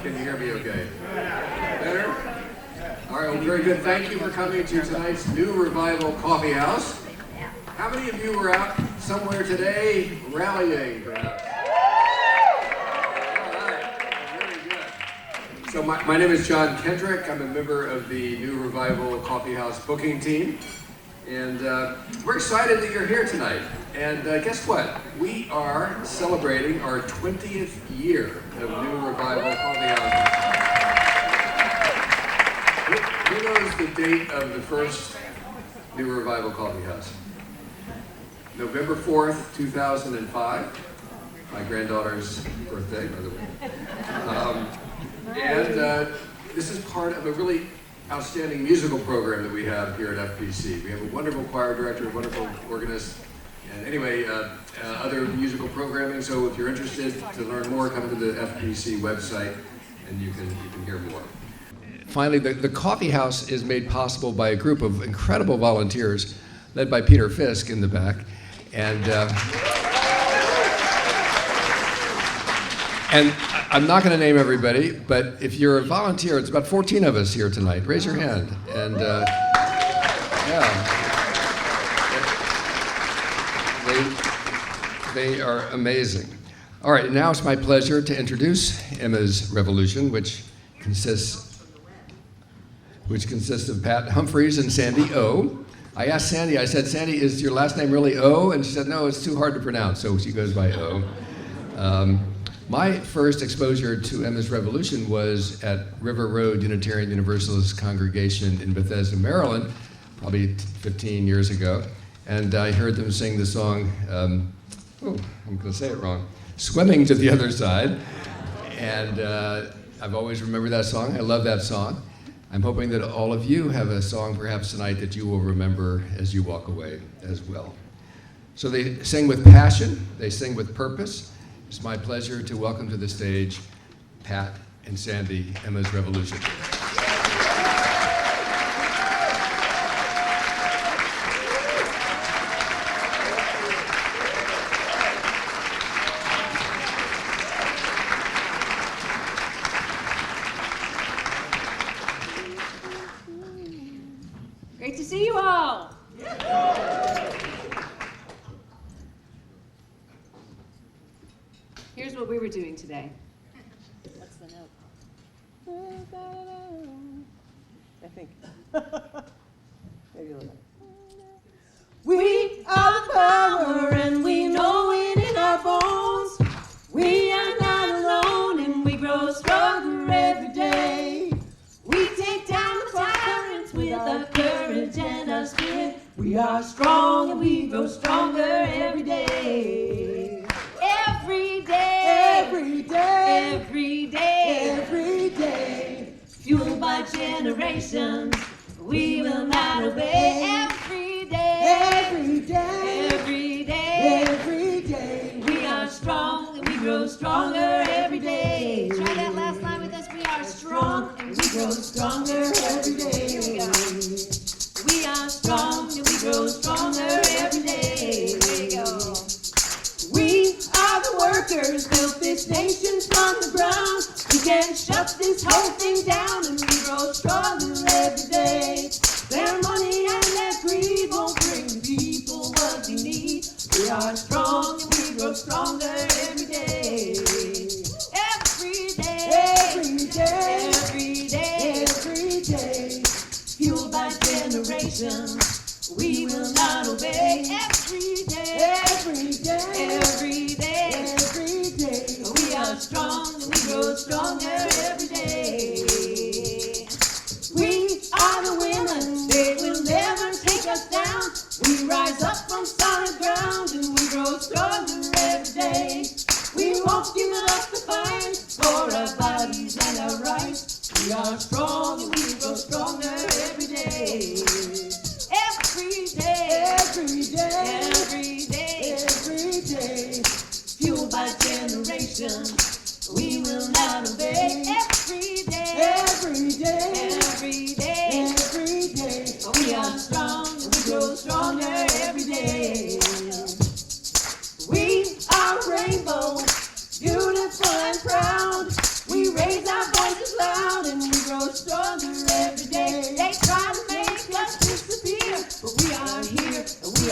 Can you hear me okay? Better? All right, well, very good. Thank you for coming to tonight's New Revival Coffee House. How many of you were out somewhere today rallying, perhaps? All right, very good. So my name is John Kendrick. I'm a member of the New Revival Coffee House booking team. And we're excited that you're here tonight. And guess what? We are celebrating our 20th year of New Revival Coffee House. Who knows the date of the first New Revival Coffee House? November 4th, 2005. My granddaughter's birthday, by the way. This is part of a really outstanding musical program that we have here at FPC. We have a wonderful choir director, a wonderful organist, and anyway, other musical programming. So if you're interested to learn more, come to the FPC website and you can hear more. Finally, the Coffee House is made possible by a group of incredible volunteers led by Peter Fisk in the back. And I'm not going to name everybody, but if you're a volunteer, it's about 14 of us here tonight. Raise your hand. And they are amazing. All right, now it's my pleasure to introduce Emma's Revolution, which consists of Pat Humphreys and Sandy O. I asked Sandy, I said, Sandy, is your last name really O? And she said, no, it's too hard to pronounce, so she goes by O. My first exposure to Emma's Revolution was at River Road Unitarian Universalist Congregation in Bethesda, Maryland, probably 15 years ago. And I heard them sing the song, I'm going to say it wrong, Swimming to the Other Side. And I've always remembered that song. I love that song. I'm hoping that all of you have a song perhaps tonight that you will remember as you walk away as well. So they sing with passion, they sing with purpose. It's my pleasure to welcome to the stage Pat and Sandy, Emma's Revolution. Great to see you all. Here's what we were doing today. What's the note? I think. Maybe a little. We are the power and we know it in our bones. We are not alone and we grow stronger every day. We take down the tyrants with our courage and our spirit. We are strong and we grow stronger every day. Every day, every day, every day, every day. Fueled by generations, we will not obey. Every day, every day, every day, every day. We are strong and we grow stronger every day. Try that last line with us. We are strong and we grow stronger every day. Here we go. We are strong and we grow stronger every day. There you go. We are the workers, built this nation from the ground. We can shut this whole thing down and we grow stronger every day. Their money and their greed won't bring the people what they need. We are strong and we grow stronger every day. Every day, every day, every day, every day. Fueled by generations, we will not obey. Every day, every day, every day, every day. We are strong and we grow stronger every day. We are the women, they will never take us down. We rise up from solid ground and we grow stronger every day. We won't give up the fight for our bodies and our rights. We are strong and we grow stronger every day. Every day, every day, every day, every day. Fueled by generations, we will not obey. Every day, every day, every day, every day. We are strong and we grow stronger every day. We are rainbow, beautiful and proud. We raise our voice.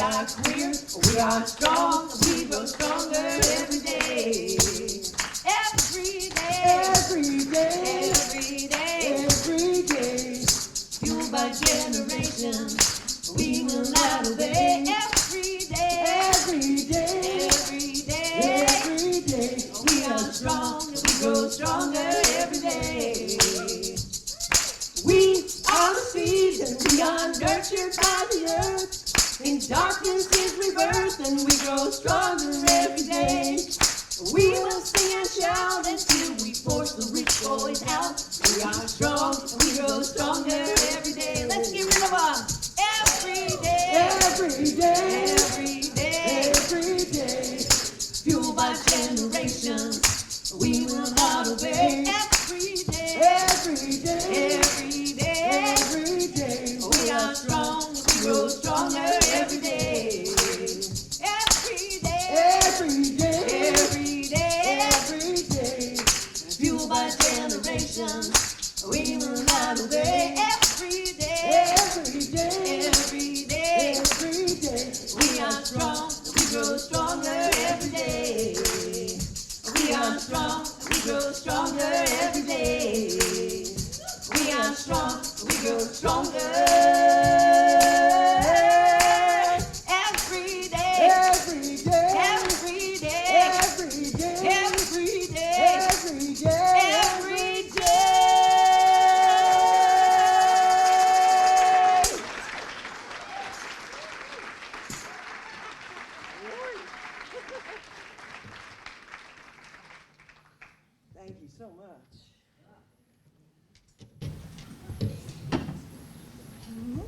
are queer, we are strong, we grow stronger every day. Every day, every day, every day, every day. Fueled by generations, we will not obey. Every day, every day, every day, every day. We are strong, we grow stronger every day. We are the seeds and we are nurtured by the earth. In darkness is reversed and we grow stronger every day. We will sing and shout until we force the rich boys out. We are strong, we grow stronger every day. Let's get rid of them. Every day, every day, every day, every day. Fueled by generations, we will not obey. Every day, every day, every day, every day. We are strong, we grow stronger every day. Every day, every day, every day, every day. Fueled by generations, we will not obey. Every day, every day, every day, every day. We are strong, we grow stronger every day. We are strong, we grow stronger every day. We are strong, we grow stronger every day. Every day, every day, every day, every day, every day, every day. Thank you so much.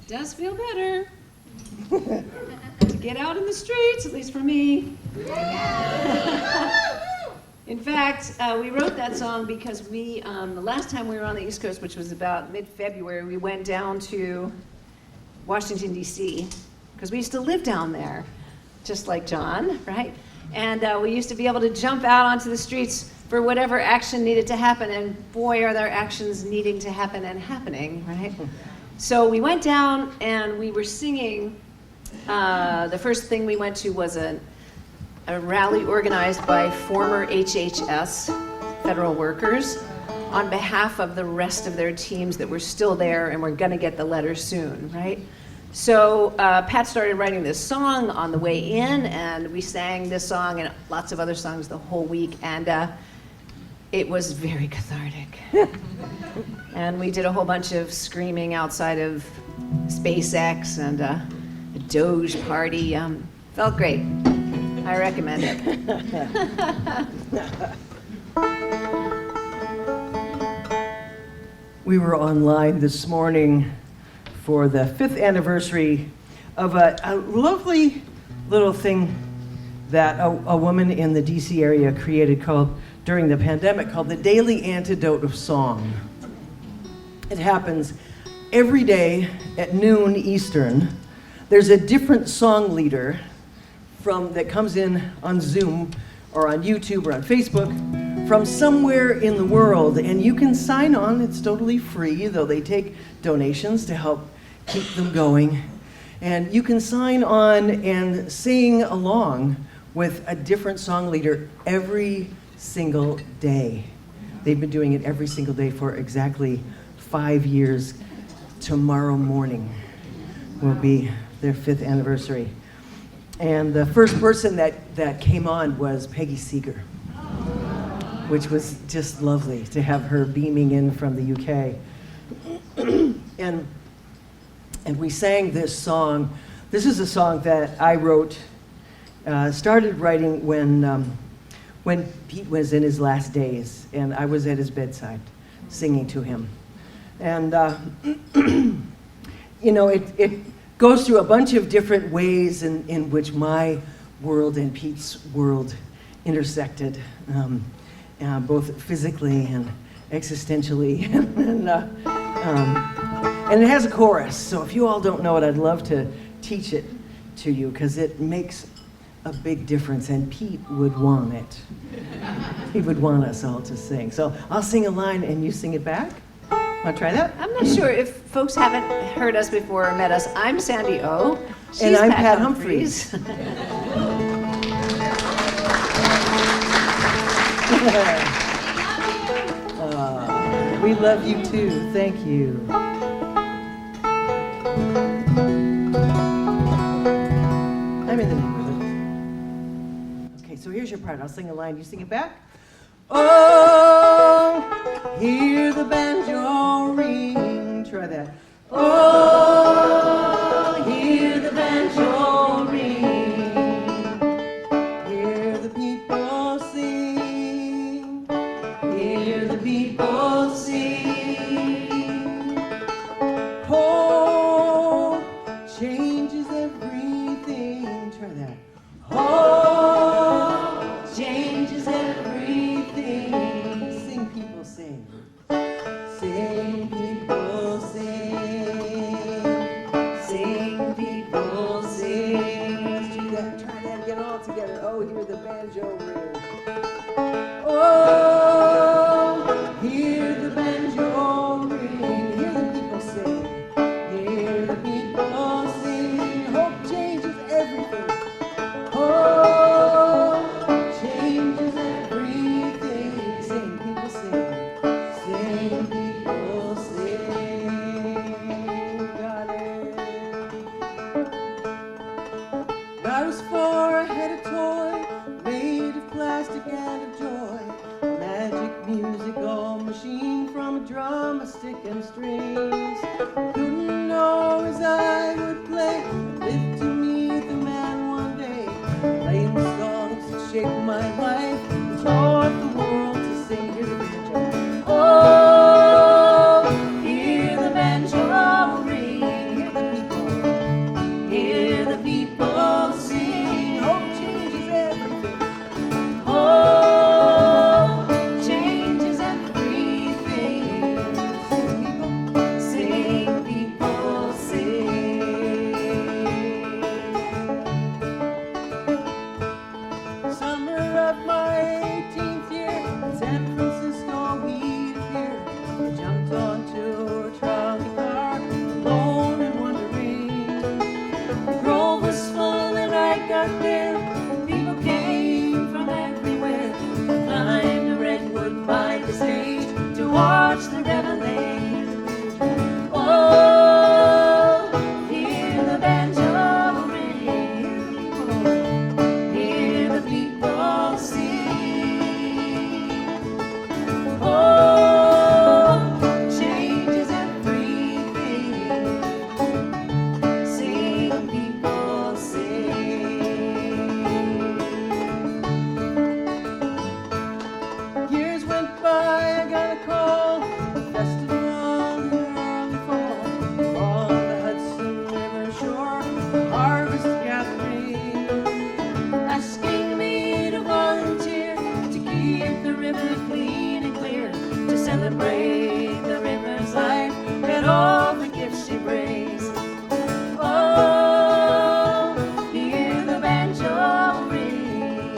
Does feel better to get out in the streets, at least for me. In fact, we wrote that song because we, the last time we were on the East Coast, which was about mid-February, we went down to Washington, D.C., because we used to live down there, just like John, right? And we used to be able to jump out onto the streets for whatever action needed to happen, and boy, are there actions needing to happen and happening, right? So we went down and we were singing. The first thing we went to was a rally organized by former HHS federal workers on behalf of the rest of their teams that were still there and were gonna get the letter soon, right? So Pat started writing this song on the way in, and we sang this song and lots of other songs the whole week, and it was very cathartic. And we did a whole bunch of screaming outside of SpaceX and a Doge party. Felt great. I recommend it. We were online this morning for the 5th anniversary of a lovely little thing that a woman in the DC area created during the pandemic called the Daily Antidote of Song. It happens every day at noon Eastern. There's a different song leader that comes in on Zoom or on YouTube or on Facebook from somewhere in the world, and you can sign on. It's totally free, though they take donations to help keep them going. And you can sign on and sing along with a different song leader every single day. They've been doing it every single day for exactly 5 years. Tomorrow morning will be their 5th anniversary. And the first person that came on was Peggy Seeger, which was just lovely to have her beaming in from the UK. And we sang this song. This is a song that I wrote, started writing when Pete was in his last days, and I was at his bedside singing to him. And, it goes through a bunch of different ways in which my world and Pete's world intersected, both physically and existentially. And it has a chorus, so if you all don't know it, I'd love to teach it to you, because it makes a big difference, and Pete would want it. He would want us all to sing. So I'll sing a line and you sing it back. Want to try that? I'm not sure if folks haven't heard us before or met us. I'm Sandy O. She's And I'm Pat Pat Humphries. We love you too. Thank you. I'm in the neighborhood. Okay, so here's your part. I'll sing a line. You sing it back. Oh, hear the banjo ring. Try that. Oh, hear the banjo ring. Hear the people sing. Hear the people sing. Oh, changes everything. Try that. Oh, changes everything. Sing, people, sing. Sing, people, sing. Sing, people, sing. Let's do that. Try that again all together. Oh, hear the banjo ring. Oh, hear the banjo ring. Hear the people sing. Hear the people sing. Hope changes everything. Oh, changes everything. Sing, people sing. Sing, people sing. Got it. I was 4, I had a toy made of plastic and of joy. A magic musical machine from a drum, a stick, and strings. Couldn't know as I would play. Lived to meet the man one day, playing songs that shaped my life and taught the world to sing. Hear the banjo. Oh, hear the banjo ring. Hear the people sing. Hope changes everything. Oh, changes everything. Sing, people, sing. Summer of my 18th year, in San Francisco we'd appear. I jumped onto a trolley car, alone and wondering. The grove was full and I got there. People came from everywhere. I climbed a redwood by the stage to watch the revelation. Oh, hear the banjo ring. Hear the people sing. Oh, changes everything. Sing, people, sing. Years went by, I got a call. A festival in early fall. On the Hudson River shore, a harvest gathering. Asking me to volunteer to keep the river clean and clear. To celebrate the river's life and all the gifts she brings. Oh, hear the banjo ring.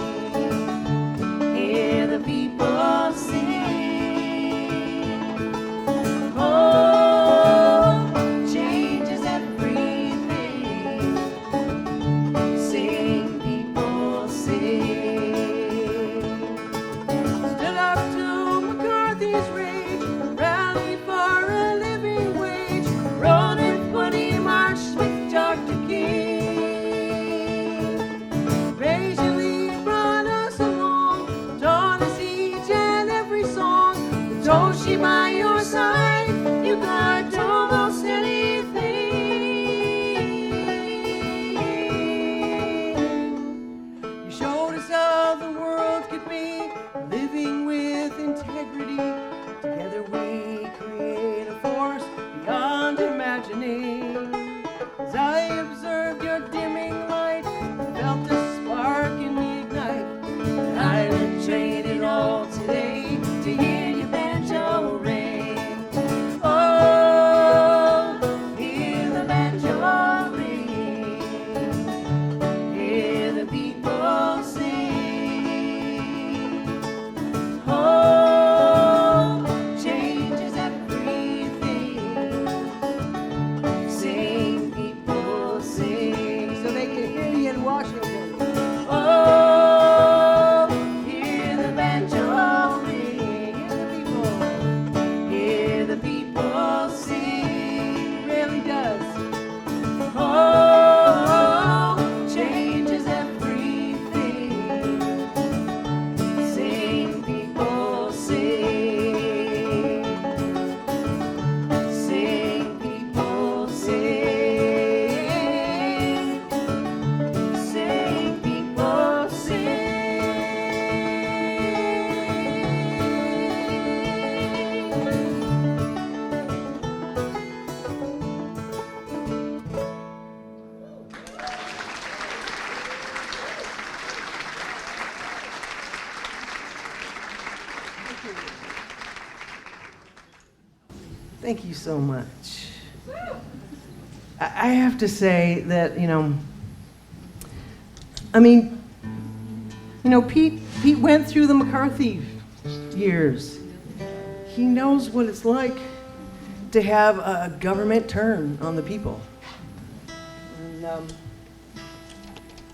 Hear the people sing. Oh, changes everything. Sing, people, sing. Stood up to McCarthy's rage, rallied for a living wage. Rode in when he marched with Dr. King. Patiently brought us along, taught us each and every song. Told she by your side, you got almost anything. You showed us how the world could be, living with integrity. Together we create a force beyond imagining. As I observed your dimming light, I felt a spark in me ignite. And I would trade it all today to hear your banjo ring. Thank you so much. I have to say that, Pete went through the McCarthy years. He knows what it's like to have a government turn on the people. And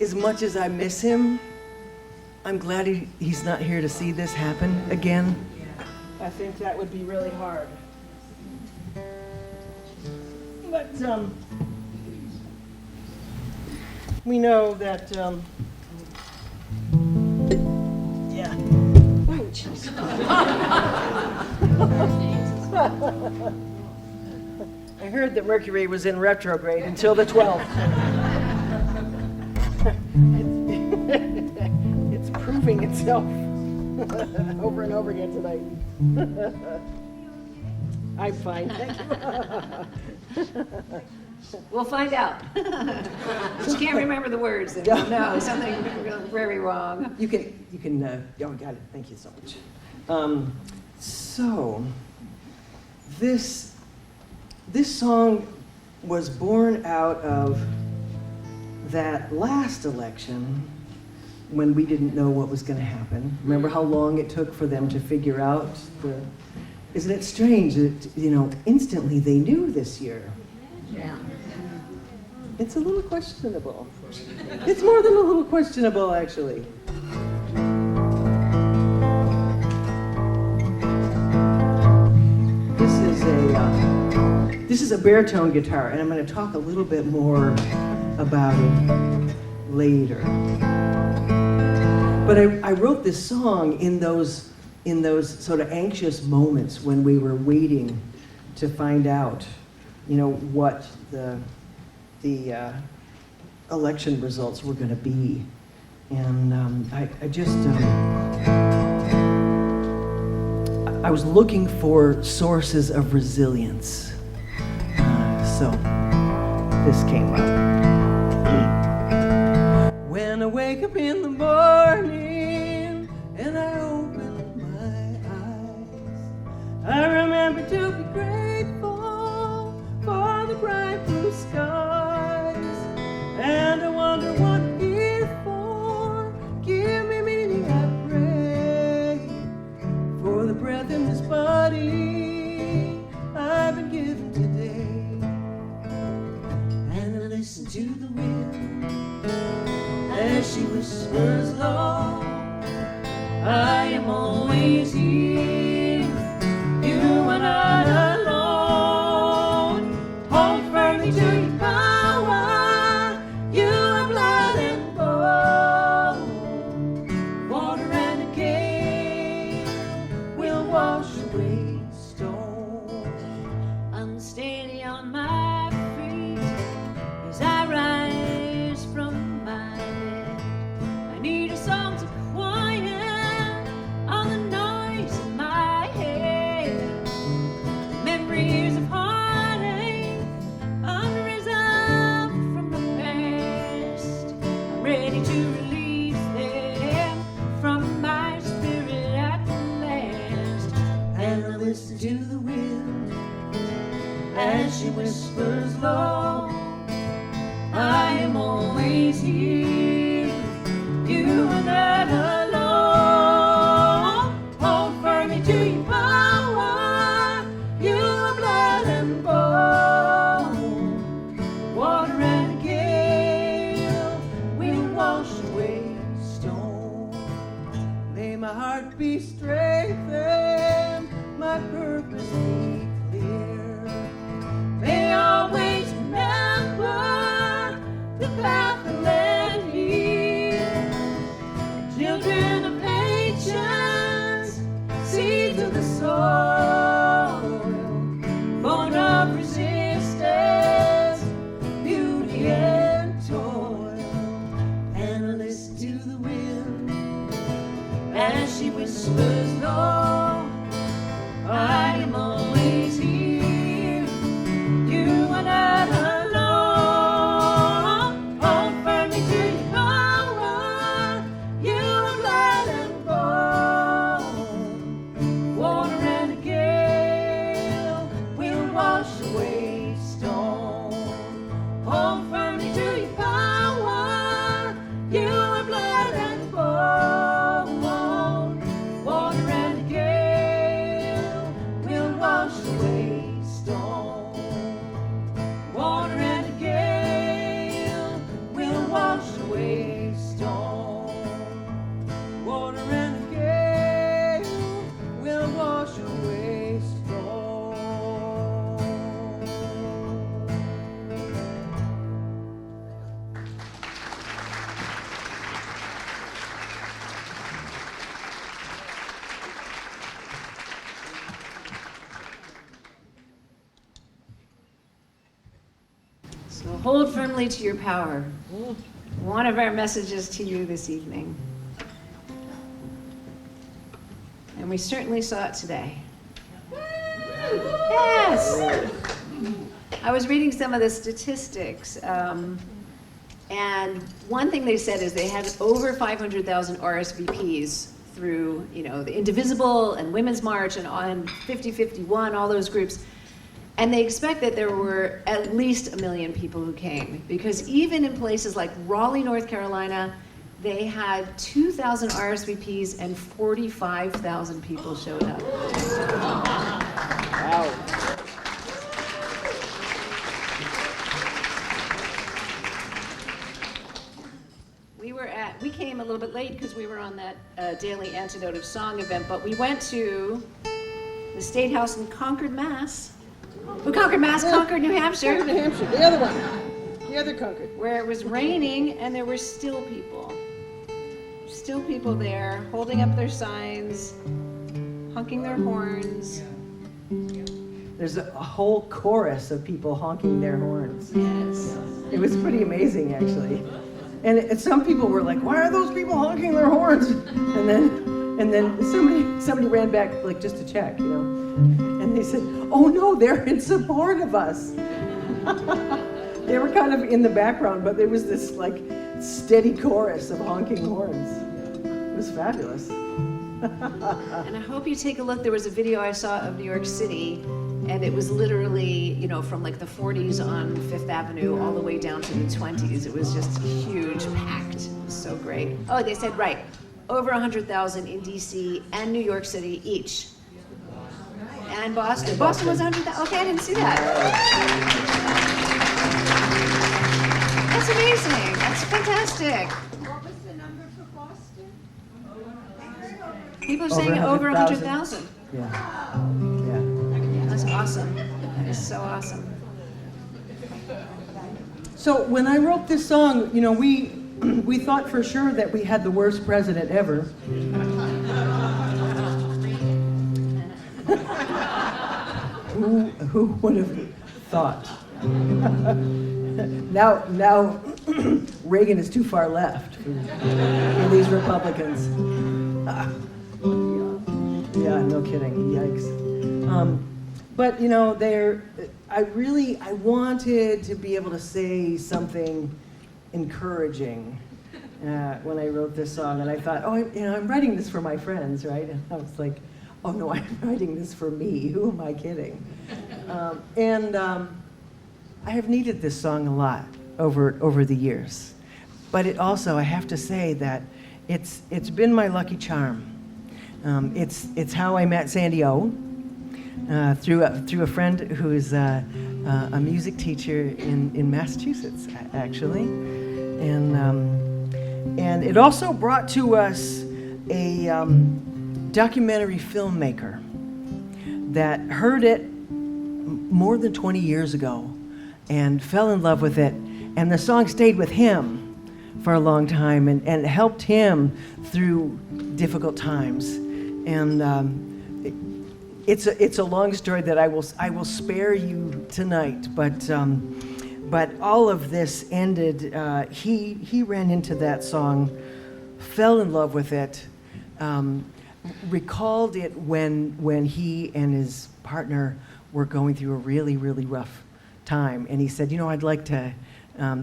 as much as I miss him, I'm glad he's not here to see this happen again. I think that would be really hard. But we know that, yeah. Oh, jeez. I heard that Mercury was in retrograde until the 12th. It's proving itself over and over again tonight. I'm fine, thank you. We'll find out. If you can't remember the words, then we'll know something very wrong. You can, oh, got it, thank you so much. So, this song was born out of that last election when we didn't know what was going to happen. Remember how long it took for them to figure out isn't it strange that, instantly they knew this year? Yeah. It's a little questionable. It's more than a little questionable, actually. This is a baritone guitar, and I'm going to talk a little bit more about it later. But I wrote this song in those sort of anxious moments when we were waiting to find out, what the election results were going to be. And I was looking for sources of resilience. So this came up. When I wake up in the morning and I open my eyes, I remember to be grateful for the bright blue skies. And I wonder what it is for. Give me meaning, I pray, for the breath in this body I've been given today. And I listen to the wind as she whispers low, I am always here, you are not alone. Hold firmly to your power, you are blood and bone. Water and a gale will wash away stone. Unsteady on my feet as I rise from my bed, I need a song to quiet all the noise in my head. Memories of heartache, unresolved from the past, I'm ready to release them from my spirit at last. And I listen to the wind as she whispers low, I am always here, you are not alone. Hold firmly to your power, you are blood and bone. Water and a gale will wash away stone. May my heart be strengthened, my purpose be clear. May I always remember the path that led here. Children of patience, seeds of the soil, born of resistance, beauty and toil. And I listen to the wind as she whispers hold firmly to your power. One of our messages to you this evening. And we certainly saw it today. Yes! I was reading some of the statistics, and one thing they said is they had over 500,000 RSVPs through, the Indivisible and Women's March and on 5051, all those groups. And they expect that there were at least 1 million people who came, because even in places like Raleigh, North Carolina, they had 2,000 RSVPs and 45,000 people showed up. Wow. We came a little bit late because we were on that Daily Antidote of Song event, but we went to the State House in Concord, Mass. Concord, New Hampshire. Concord, New Hampshire, the other one. The other Concord. Where it was raining and there were still people. Still people there, holding up their signs, honking their horns. There's a whole chorus of people honking their horns. Yes. It was pretty amazing, actually. And some people were like, "Why are those people honking their horns?" And then somebody ran back, like, just to check, And they said, "Oh no, they're in support of us." They were kind of in the background, but there was this like steady chorus of honking horns. It was fabulous. And I hope you take a look. There was a video I saw of New York City, and it was literally, from like the 40s on Fifth Avenue all the way down to the 20s. It was just huge, packed. It was so great. Oh, they said, right, over 100,000 in DC and New York City each. And Boston. Boston was 100,000. Okay, I didn't see that. That's amazing. That's fantastic. What was the number for Boston? People are saying over 100,000. Yeah. That's awesome. That is so awesome. So when I wrote this song, we thought for sure that we had the worst president ever. Who would have thought? Now Reagan is too far left for these Republicans. Yeah, no kidding. Yikes. But I wanted to be able to say something encouraging when I wrote this song, and I thought, I'm writing this for my friends, right? And I was like, oh no, I'm writing this for me. Who am I kidding? I have needed this song a lot over the years, but it also, I have to say that it's been my lucky charm. It's how I met Sandy O. Through a friend who is a music teacher in Massachusetts, actually, and it also brought to us a documentary filmmaker that heard it more than 20 years ago and fell in love with it, and the song stayed with him for a long time and helped him through difficult times. And it's a long story that I will spare you tonight, but all of this ended. He ran into that song, fell in love with it, recalled it when he and his partner were going through a really, really rough time, and he said, I'd like to.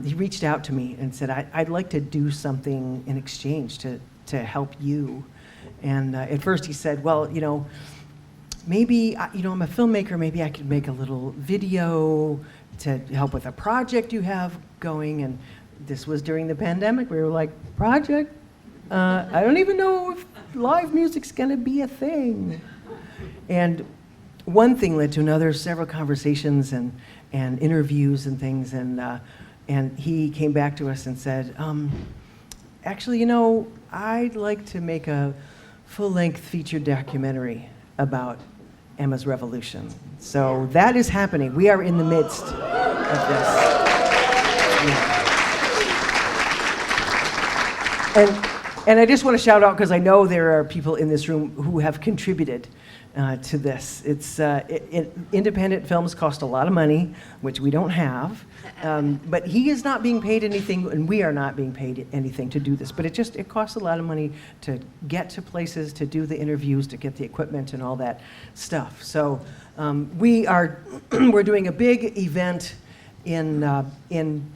He reached out to me and said, I'd like to do something in exchange to help you. And at first he said, well, maybe, I'm a filmmaker, maybe I could make a little video to help with a project you have going. And this was during the pandemic. We were like, project? I don't even know if live music's gonna be a thing. And one thing led to another, several conversations and interviews and things. And he came back to us and said, actually, I'd like to make a full-length feature documentary about Emma's Revolution. So that is happening. We are in the midst of this. Yeah. And I just want to shout out, because I know there are people in this room who have contributed to this. Independent films cost a lot of money, which we don't have, but he is not being paid anything, and we are not being paid anything to do this. But it costs a lot of money to get to places, to do the interviews, to get the equipment and all that stuff. So we're doing a big event in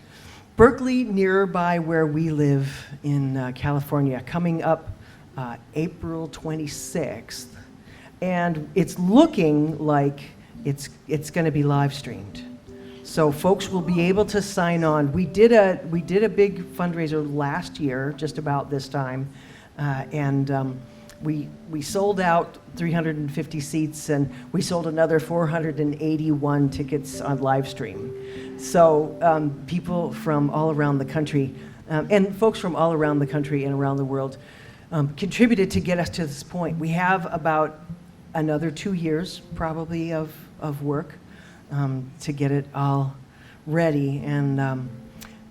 Berkeley, nearby where we live in California, coming up April 26th. And it's looking like it's going to be live streamed. So folks will be able to sign on. We did a big fundraiser last year, just about this time, and we sold out 350 seats, and we sold another 481 tickets on live stream. So people from all around the country, and folks from all around the country and around the world, contributed to get us to this point. We have about another 2 years probably of work to get it all ready, and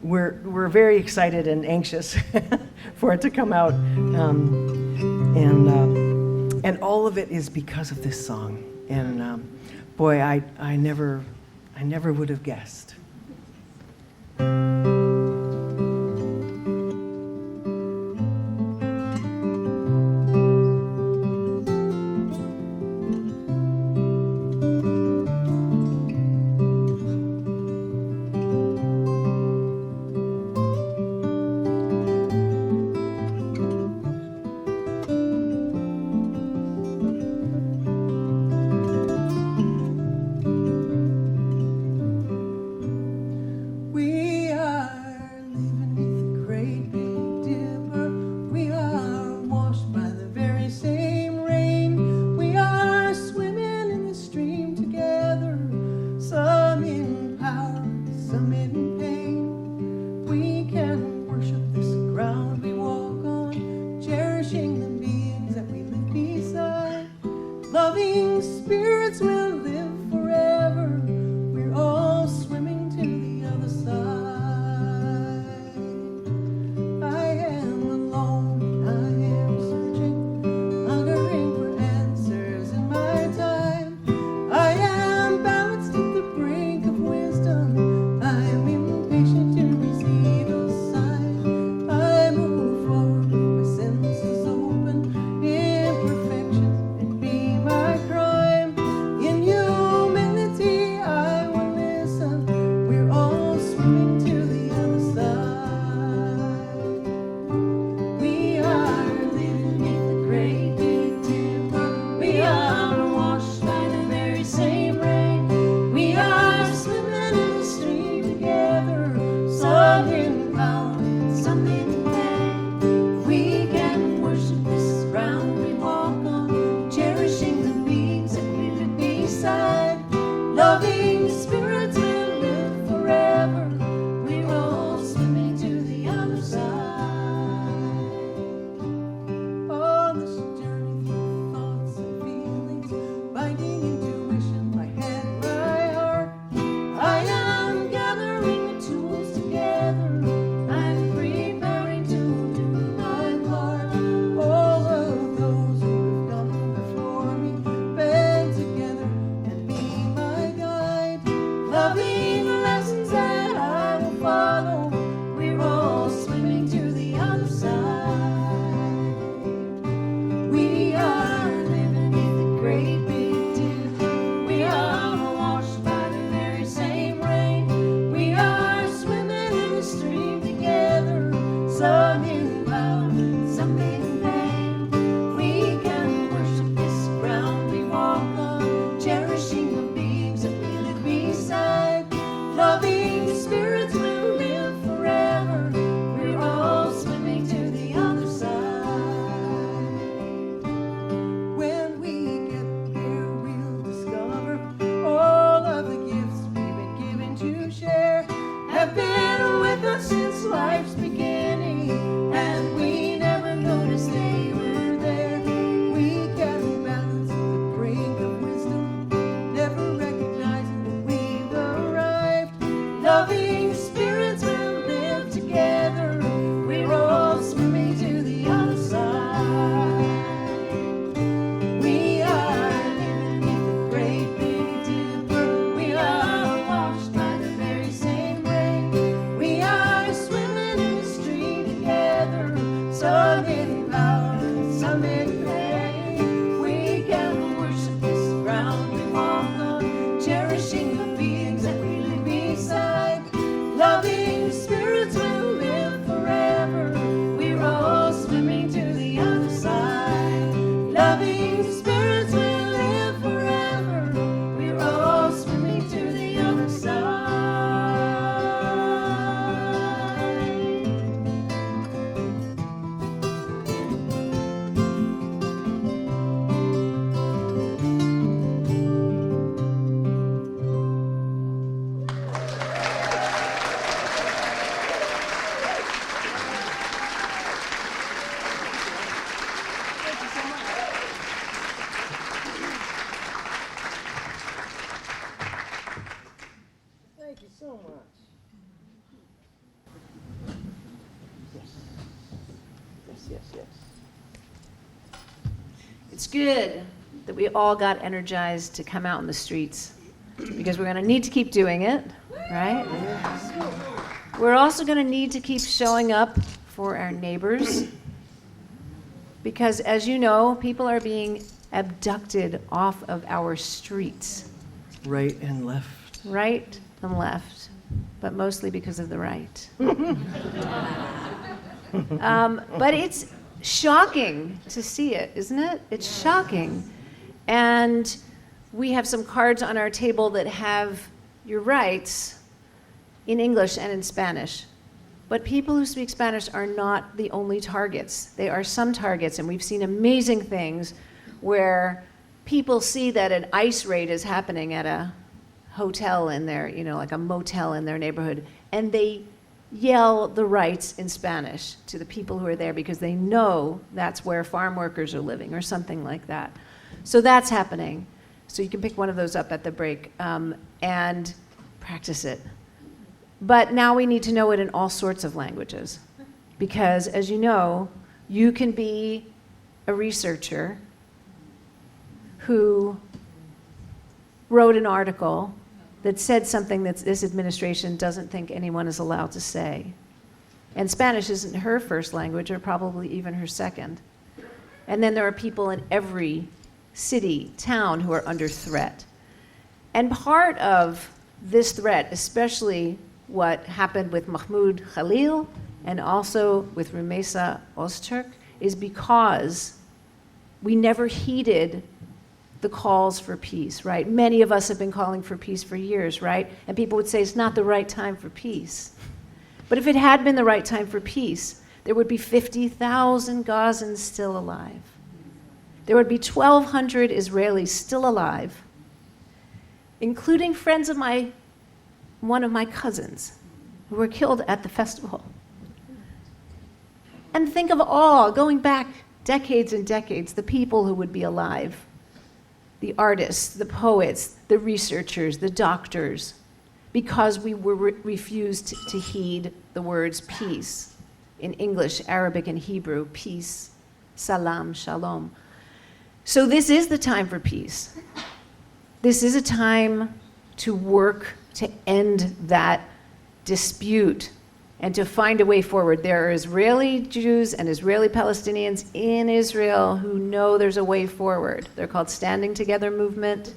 we're very excited and anxious for it to come out, and all of it is because of this song. And boy, I never would have guessed. Have been with us since life's beginning. yes. It's good that we all got energized to come out in the streets because we're going to need to keep doing it, right? We're also going to need to keep showing up for our neighbors because, as you know, people are being abducted off of our streets. Right and left. Right and left, but mostly because of the right. But it's shocking to see it, isn't it? It's shocking. And we have some cards on our table that have your rights in English and in Spanish. But people who speak Spanish are not the only targets. They are some targets, and we've seen amazing things where people see that an ICE raid is happening at a hotel in their, like a motel in their neighborhood, and they yell the rights in Spanish to the people who are there because they know that's where farm workers are living or something like that. So that's happening. So you can pick one of those up at the break and practice it. But now we need to know it in all sorts of languages because, as you know, you can be a researcher who wrote an article that said something that this administration doesn't think anyone is allowed to say. And Spanish isn't her first language, or probably even her second. And then there are people in every city, town, who are under threat. And part of this threat, especially what happened with Mahmoud Khalil and also with Rumeysa Öztürk, is because we never heeded the calls for peace, right? Many of us have been calling for peace for years, right? And people would say it's not the right time for peace. But if it had been the right time for peace, there would be 50,000 Gazans still alive. There would be 1,200 Israelis still alive, including friends of one of my cousins who were killed at the festival. And think of all, going back decades and decades, the people who would be alive. The artists, the poets, the researchers, the doctors, because we were refused to heed the words peace in English, Arabic, and Hebrew, peace, salam, shalom. So this is the time for peace. This is a time to work to end that dispute and to find a way forward. There are Israeli Jews and Israeli Palestinians in Israel who know there's a way forward. They're called Standing Together Movement.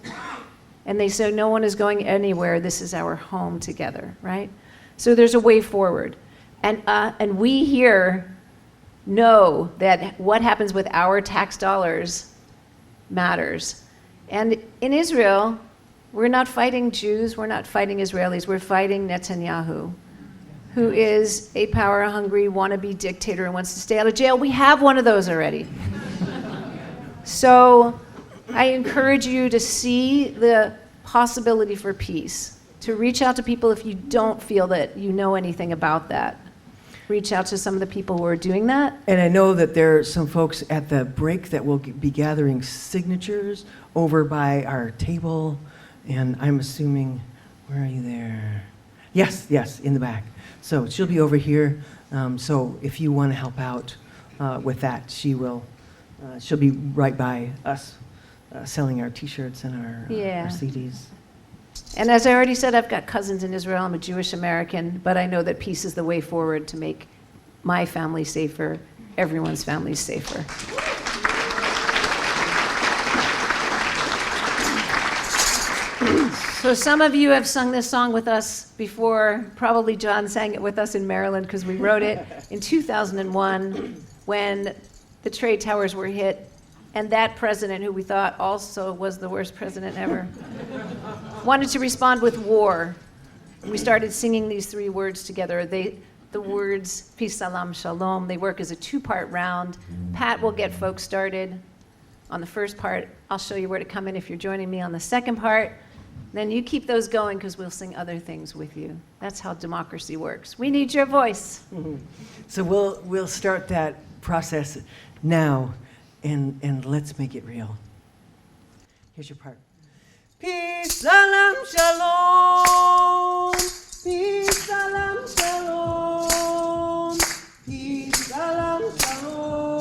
And they say no one is going anywhere. This is our home together, right? So there's a way forward. And we here know that what happens with our tax dollars matters. And in Israel, we're not fighting Jews, we're not fighting Israelis, we're fighting Netanyahu, who is a power-hungry wannabe dictator and wants to stay out of jail. We have one of those already. So I encourage you to see the possibility for peace, to reach out to people if you don't feel that you know anything about that. Reach out to some of the people who are doing that. And I know that there are some folks at the break that will be gathering signatures over by our table. And I'm assuming, where are you there? Yes, in the back. So she'll be over here. So if you want to help out with that, she'll be right by us selling our T-shirts and our CDs. And as I already said, I've got cousins in Israel. I'm a Jewish American, but I know that peace is the way forward to make my family safer, everyone's family safer. So some of you have sung this song with us before. Probably John sang it with us in Maryland because we wrote it in 2001 when the trade towers were hit. And that president, who we thought also was the worst president ever, wanted to respond with war. We started singing these three words together. The words, peace, salam, shalom, they work as a two-part round. Pat will get folks started on the first part. I'll show you where to come in if you're joining me on the second part. Then you keep those going because we'll sing other things with you. That's how democracy works. We need your voice. Mm-hmm. So we'll start that process now, and let's make it real. Here's your part. Peace, salam, shalom. Peace, salam, shalom. Peace, salam, shalom.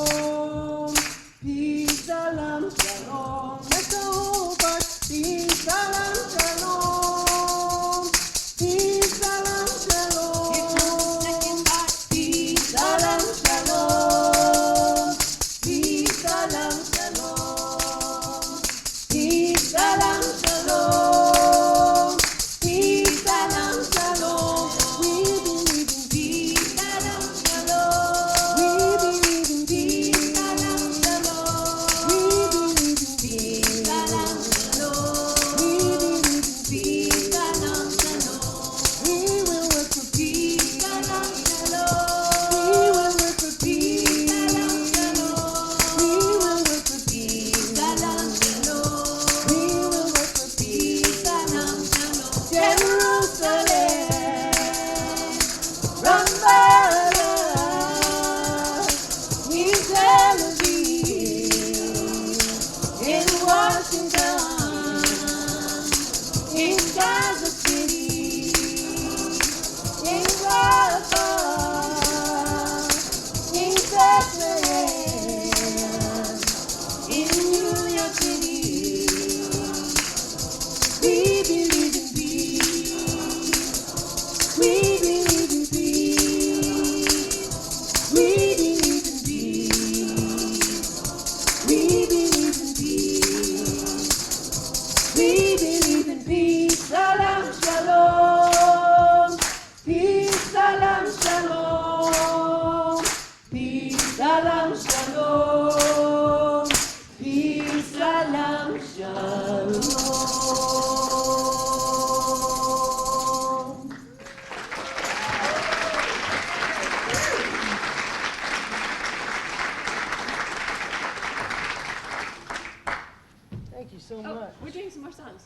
What? We're doing some more songs.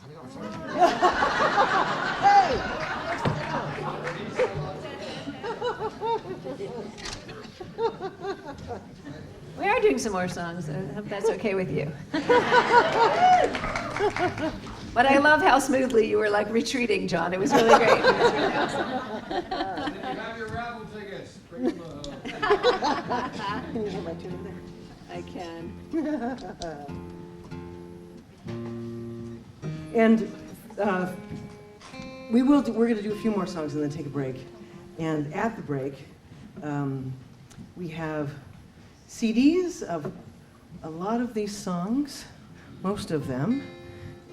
We are doing some more songs. I hope that's okay with you. But I love how smoothly you were like retreating, John. It was really great. It was really awesome. And you have your raffle tickets. Bring them Can you get my tune there? I can. And we're going to do a few more songs and then take a break. And at the break, we have CDs of a lot of these songs, most of them.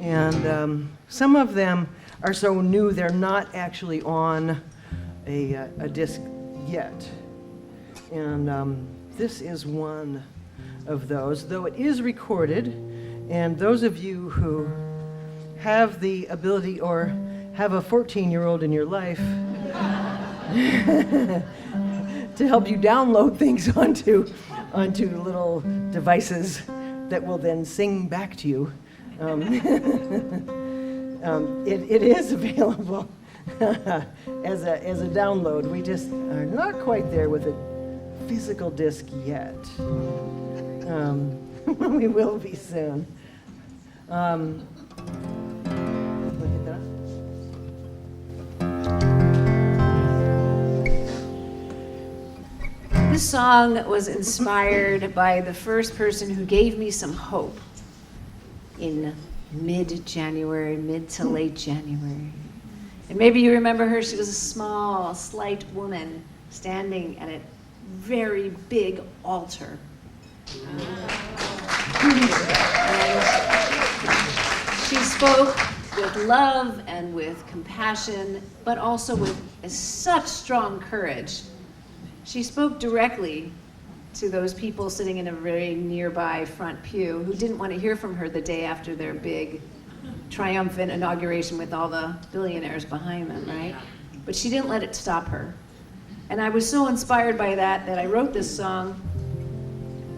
And some of them are so new they're not actually on a disc yet. And this is one of those, though it is recorded. And those of you who have the ability or have a 14-year-old in your life to help you download things onto little devices that will then sing back to you. It is available as a download. We just are not quite there with a physical disc yet. We will be soon. This song was inspired by the first person who gave me some hope in mid-January, mid to late January. And maybe you remember her. She was a small, slight woman standing at a very big altar. And she spoke with love and with compassion, but also with such strong courage. She spoke directly to those people sitting in a very nearby front pew who didn't want to hear from her the day after their big, triumphant inauguration with all the billionaires behind them, right? But she didn't let it stop her. And I was so inspired by that I wrote this song.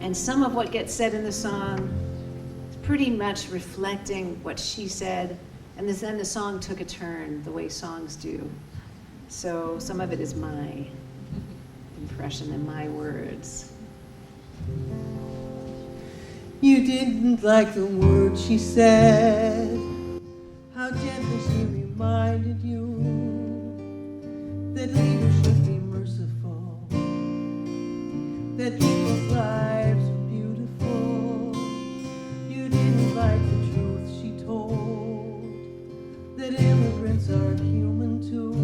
And some of what gets said in the song is pretty much reflecting what she said. And then the song took a turn, the way songs do. So some of it is my impression and my words. You didn't like the words she said, how gently she reminded you that leaders should be merciful, that people's lives are beautiful. You didn't like the truth she told, that immigrants are human too.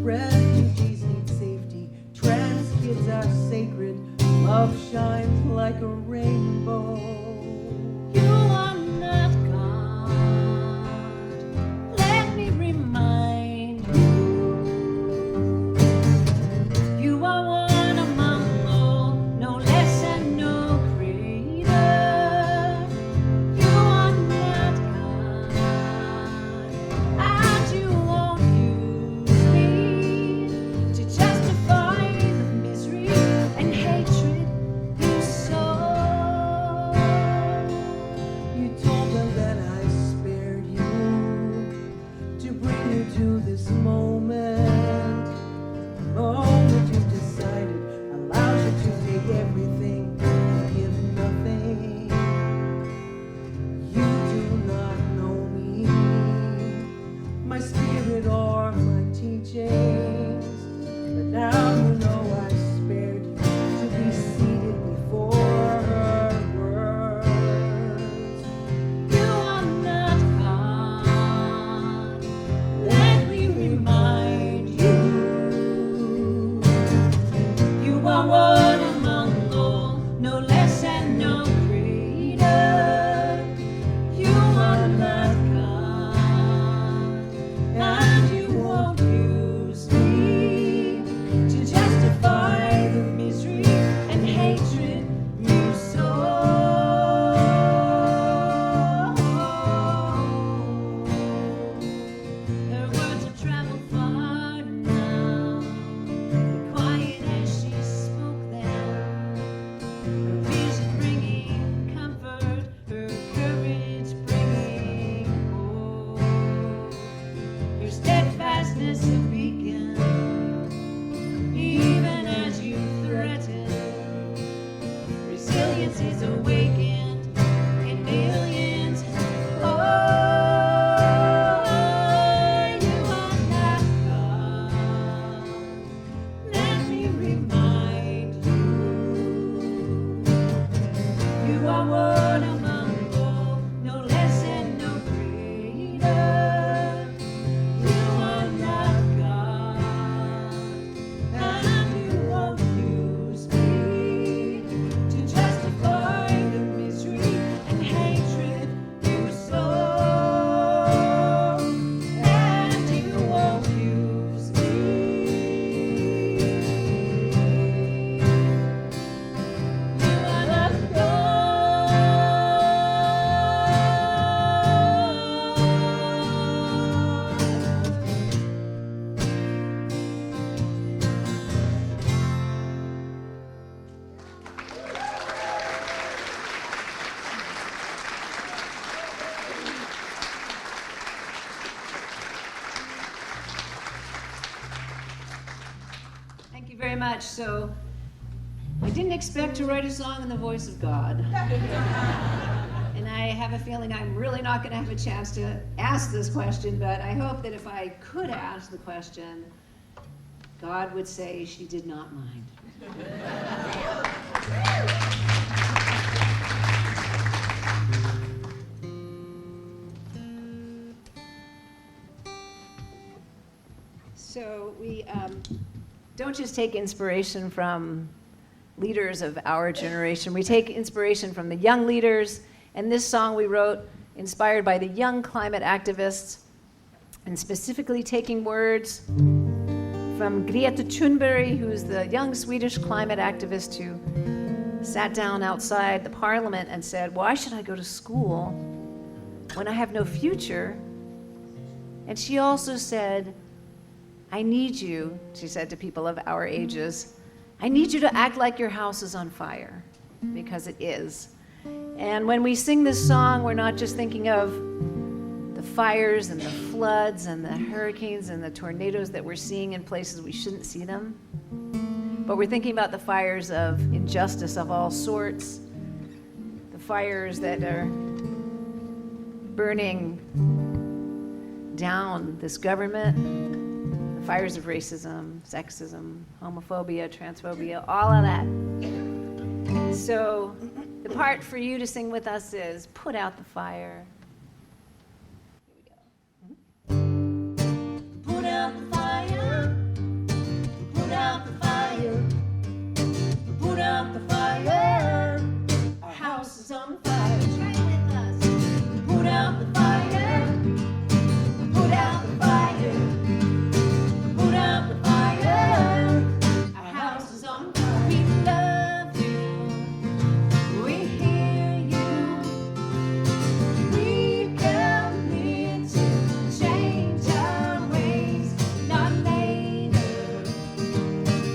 Refugees need safety, trans kids are sacred, love shines like a rainbow. You are not God, let me remind you. You are one among all, no less and no greater. You are not God, and you won't use me to justify the misery and hatred you sow. You forward among the goal, no less and no greater. You are not God, and you won't use me to justify the misery and hatred you sow, and you won't use me. You are not Thank you very much. So, I didn't expect to write a song in the voice of God. And I have a feeling I'm really not going to have a chance to ask this question, but I hope that if I could ask the question, God would say she did not mind. So we don't just take inspiration from leaders of our generation. We take inspiration from the young leaders. And this song we wrote inspired by the young climate activists, and specifically taking words from Greta Thunberg, who's the young Swedish climate activist who sat down outside the parliament and said, "Why should I go to school when I have no future?" And she also said, "I need you," she said to people of our ages, "I need you to act like your house is on fire," because it is. And when we sing this song, we're not just thinking of the fires and the floods and the hurricanes and the tornadoes that we're seeing in places we shouldn't see them, but we're thinking about the fires of injustice of all sorts, the fires that are burning down this government, the fires of racism, sexism, homophobia, transphobia, all of that. So the part for you to sing with us is "Put Out the Fire." Put out the fire, put out the fire, put out the fire. Our house is on fire. Try it with us. Put out the fire, put out the fire, put out the fire. Our house is on fire. We love you, we hear you, we come here to change our ways, not later,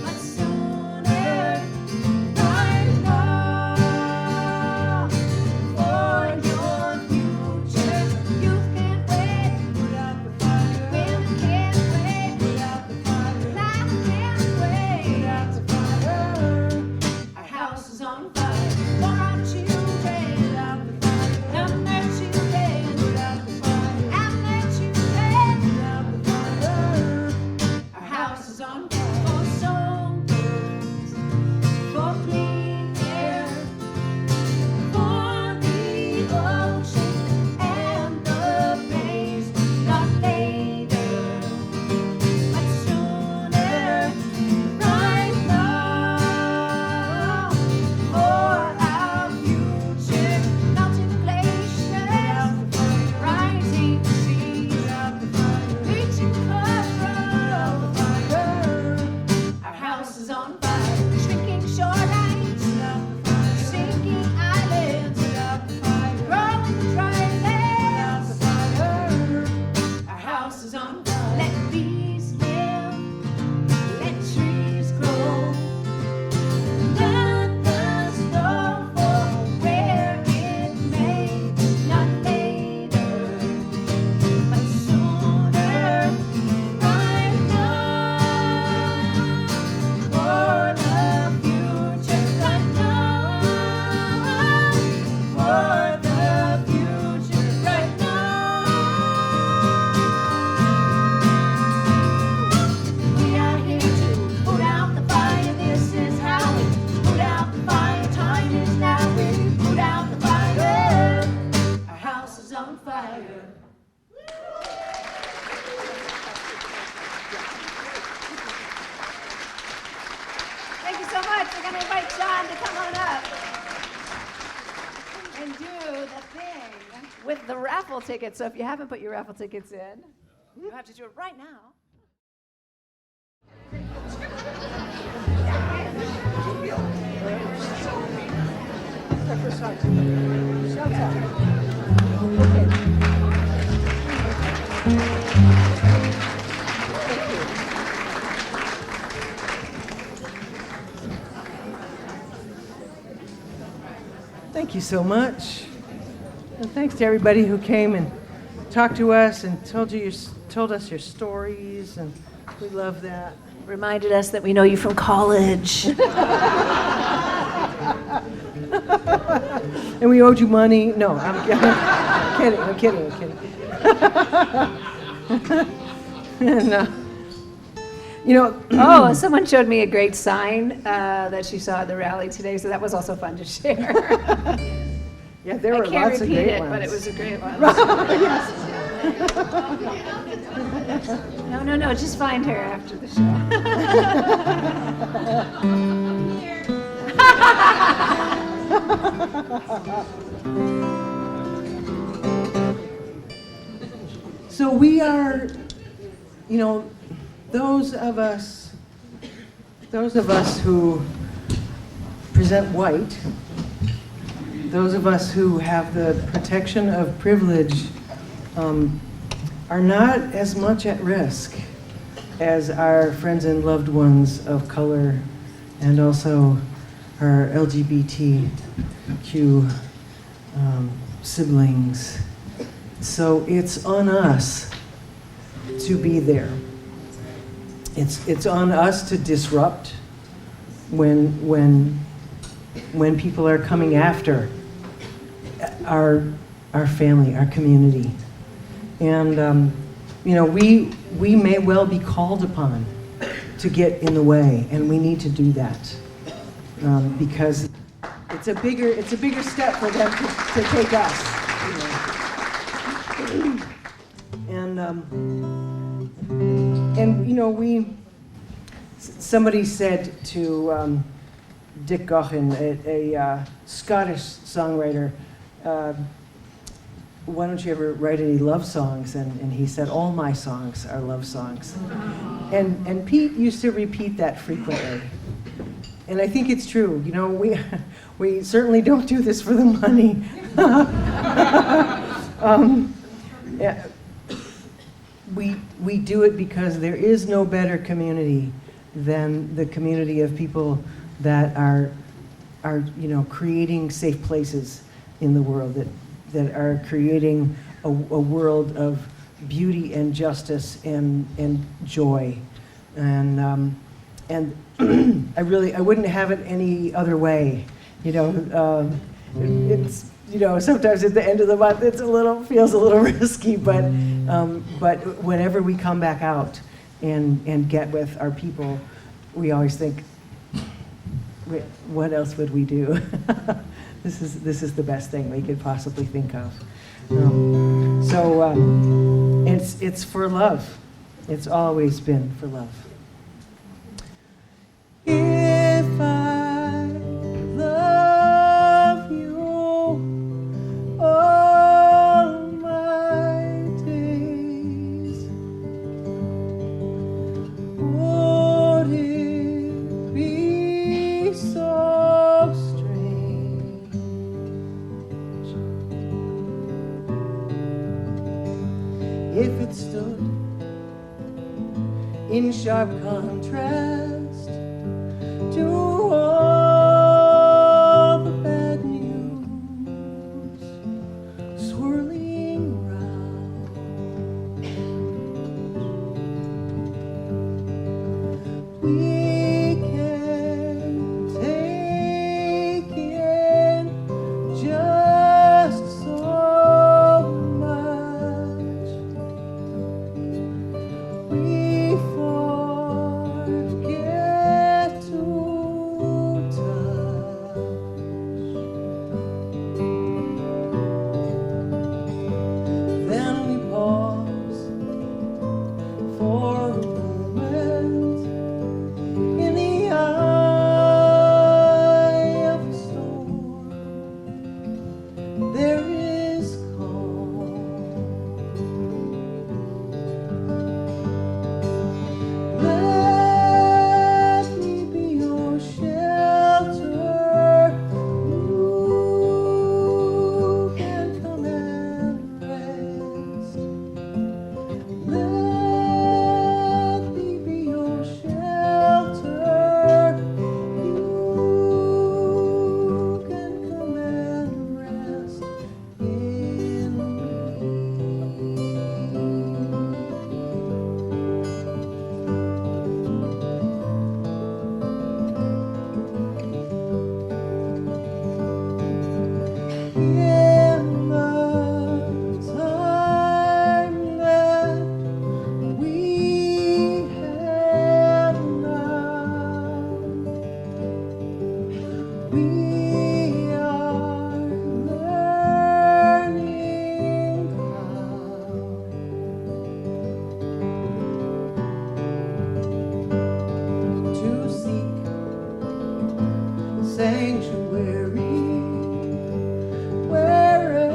but sooner, right now, for your future. Youth can't wait, put out the fire. Women can't wait, put out the fire. Life can't wait, put out the fire. Our house is on fire. For our children, put out the fire. And their children, put out the fire. And their children, put out the fire. Our house is on fire. For songbirds, for clean air, for the ocean and the rays, not later, but sooner, right now, for our future. Melting glaciers, rising seas, reaching coral. Our house is on fire. Shrinking shorelines, sinking islands, growing dry lands. Our house is on fire. Let bees live, let trees grow. Let the snow fall where it may, not later, but sooner, right now, for you so much. We're going to invite John to come on up and do the thing with the raffle tickets. So if you haven't put your raffle tickets in, you have to do it right now. Thank you so much. And thanks to everybody who came and talked to us and told us your stories, and we love that. Reminded us that we know you from college. And we owed you money. No, I'm kidding. And, Oh, someone showed me a great sign that she saw at the rally today, so that was also fun to share. yeah, there I were can't lots of repeat great it, ones. but it was a great one. No, just find her after the show. So we are, those of us who present white, those of us who have the protection of privilege, are not as much at risk as our friends and loved ones of color, and also our LGBTQ siblings. So it's on us to be there. It's on us to disrupt when people are coming after our family, our community. And we may well be called upon to get in the way, and we need to do that because it's a bigger step for them to take us. Somebody said to Dick Gaughan, a Scottish songwriter, why don't you ever write any love songs? And he said, all my songs are love songs. And Pete used to repeat that frequently. And I think it's true. We certainly don't do this for the money. Yeah. We do it because there is no better community than the community of people that are creating safe places in the world, that are creating a world of beauty and justice and joy. And I wouldn't have it any other way. It's sometimes at the end of the month feels a little risky, but whenever we come back out and get with our people, we always think, what else would we do? This is the best thing we could possibly think of. It's for love. It's always been for love. If I love you all my days, would it be so strange if it stood in sharp We are learning how to seek sanctuary wherever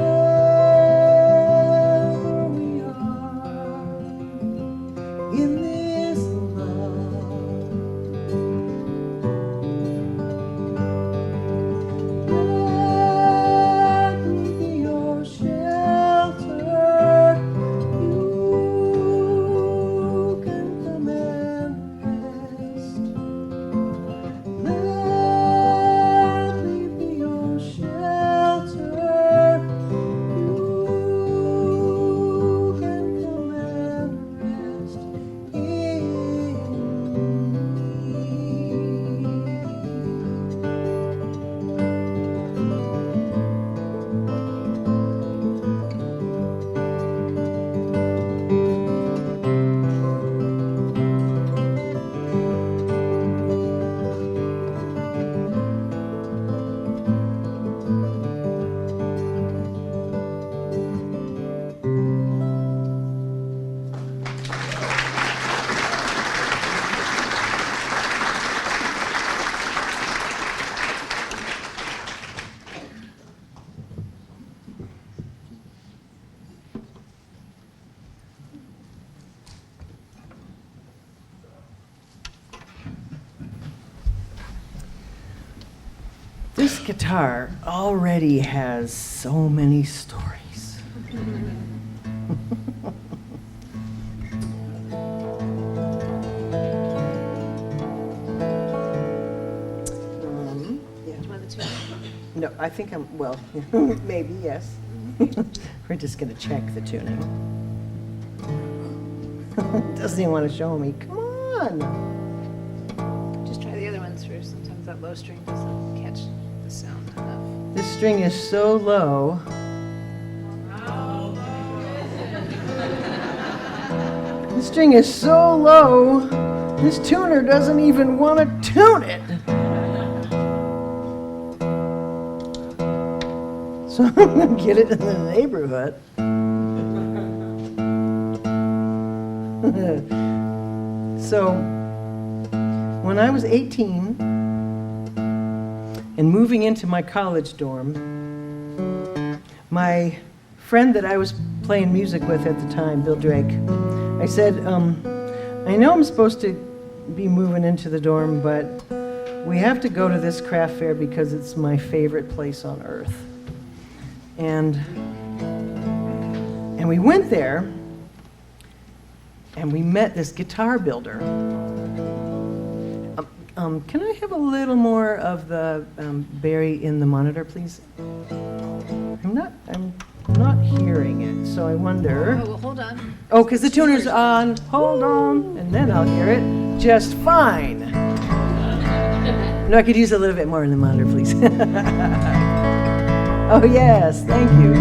we are in this love. Let me be your shelter. You can come and rest. Let me be your shelter. You can come and rest in me. This guitar already has so many stories. Do you want the two? No, I think well, maybe, yes. We're just going to check the tuning. Doesn't even want to show me. Come on. Just try the other ones first. Sometimes that low string doesn't catch the sound enough. This string is so low. This string is so low, this tuner doesn't even want to tune it. So I'm going to get it in the neighborhood. So when I was 18 and moving into my college dorm, my friend that I was playing music with at the time, Bill Drake, I said, I know I'm supposed to be moving into the dorm, but we have to go to this craft fair because it's my favorite place on earth. And we went there, and we met this guitar builder. Can I have a little more of the Barry in the monitor, please? I'm not hearing it, so I wonder. Oh, well, hold on. Oh, because the tuner's on. Hold on, and then I'll hear it just fine. No, I could use a little bit more in the monitor, please. Oh, yes, thank you.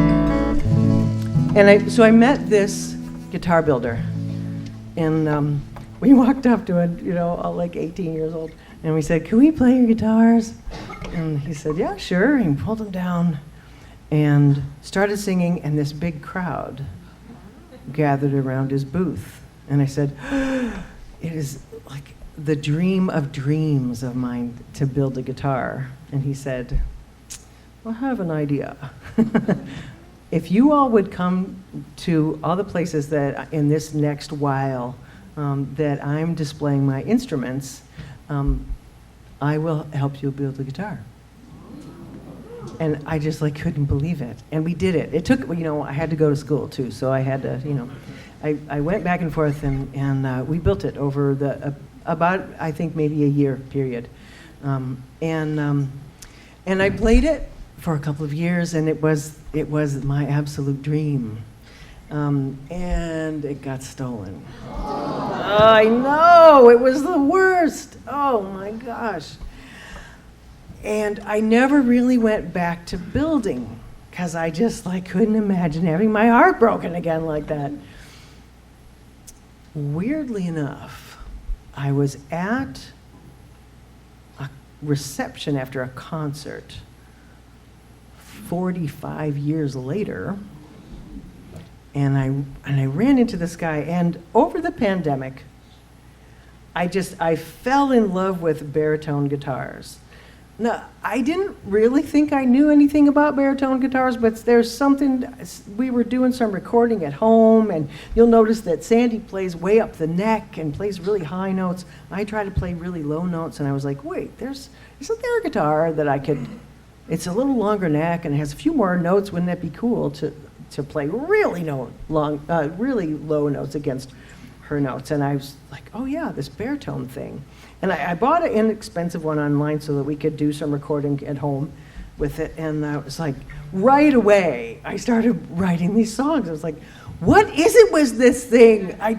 And so I met this guitar builder, and we walked up to it, all like 18 years old, and we said, "Can we play your guitars?" And he said, "Yeah, sure." And he pulled them down and started singing, and this big crowd gathered around his booth. And I said, "It is like the dream of dreams of mine to build a guitar." And he said, "I have an idea. If you all would come to all the places that in this next while that I'm displaying my instruments, I will help you build a guitar." And I just couldn't believe it. And we did it. It took, I had to go to school too, so I had to, I went back and forth, and we built it over about, I think, maybe a year period. And I played it for a couple of years, and it was my absolute dream. And it got stolen. I know, it was the worst. Oh my gosh. And I never really went back to building because I just couldn't imagine having my heart broken again like that. Weirdly enough, I was at reception after a concert 45 years later, and I ran into this guy, and over the pandemic, I fell in love with baritone guitars. Now, I didn't really think I knew anything about baritone guitars, but there's something, we were doing some recording at home, and you'll notice that Sandy plays way up the neck and plays really high notes. I try to play really low notes, and I was like, wait, isn't there a guitar that I could, it's a little longer neck and it has a few more notes, wouldn't that be cool to play really really low notes against her notes? And I was like, oh yeah, this baritone thing. And I bought an inexpensive one online so that we could do some recording at home with it. And I was like, right away, I started writing these songs. I was like, what is it with this thing? I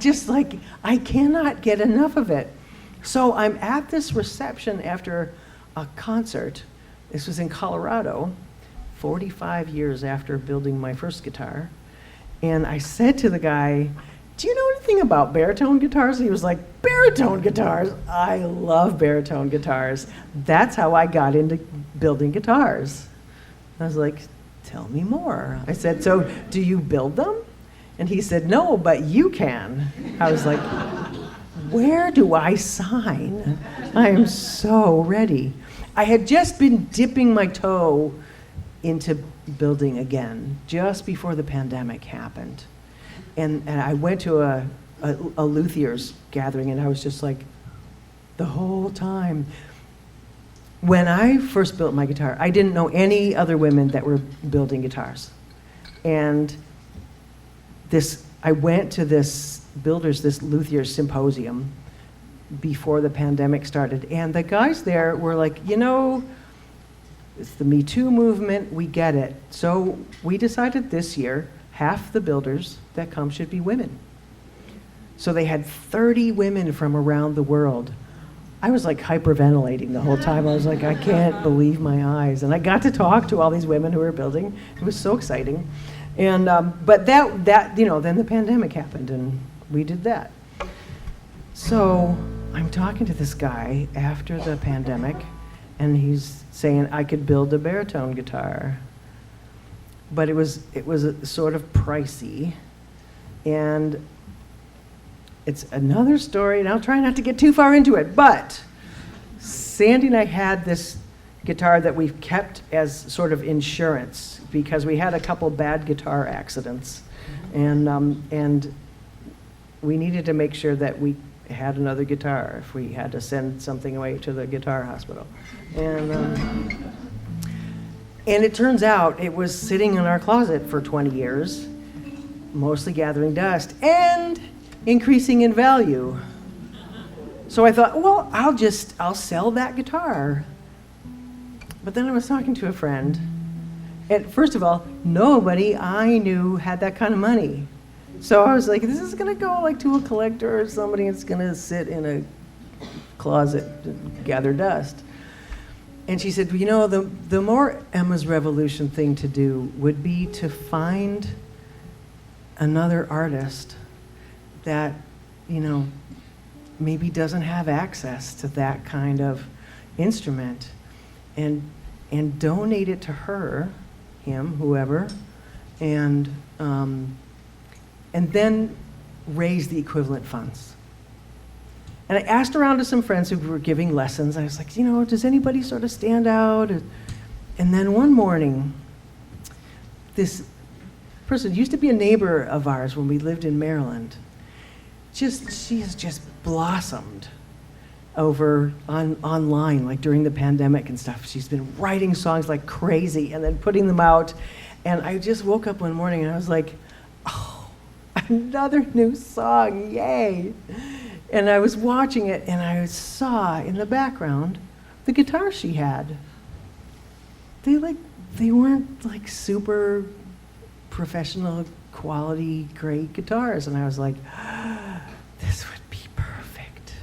cannot get enough of it. So I'm at this reception after a concert. This was in Colorado, 45 years after building my first guitar. And I said to the guy, do you know anything about baritone guitars? He was like, baritone guitars? I love baritone guitars. That's how I got into building guitars. I was like, tell me more. I said, so do you build them? And he said, no, but you can. I was like, where do I sign? I am so ready. I had just been dipping my toe into building again just before the pandemic happened. And I went to a luthiers gathering, and I was just like, the whole time. When I first built my guitar, I didn't know any other women that were building guitars. And I went to this luthiers symposium before the pandemic started, and the guys there were like, it's the Me Too movement, we get it. So we decided this year, half the builders that come should be women. So they had 30 women from around the world. I was like hyperventilating the whole time. I was like, I can't believe my eyes. And I got to talk to all these women who were building. It was so exciting. And but that then the pandemic happened, and we did that. So I'm talking to this guy after the pandemic, and he's saying I could build a baritone guitar. But it was a sort of pricey, and it's another story, and I'll try not to get too far into it, but Sandy and I had this guitar that we've kept as sort of insurance because we had a couple bad guitar accidents, and we needed to make sure that we had another guitar if we had to send something away to the guitar hospital. And it turns out it was sitting in our closet for 20 years, mostly gathering dust and increasing in value. So I thought, well, I'll sell that guitar. But then I was talking to a friend, and first of all, nobody I knew had that kind of money. So I was like, this is gonna go like to a collector or somebody that's gonna sit in a closet and gather dust. And she said, the more Emma's Revolution thing to do would be to find another artist that, maybe doesn't have access to that kind of instrument, and donate it to her, him, whoever, and then raise the equivalent funds. And I asked around to some friends who were giving lessons. I was like, does anybody sort of stand out? And then one morning, this person used to be a neighbor of ours when we lived in Maryland. She has just blossomed online, like during the pandemic and stuff. She's been writing songs like crazy and then putting them out. And I just woke up one morning and I was like, oh, another new song, yay. And I was watching it, and I saw in the background the guitar she had. They weren't like super professional quality great guitars, and I was like, this would be perfect.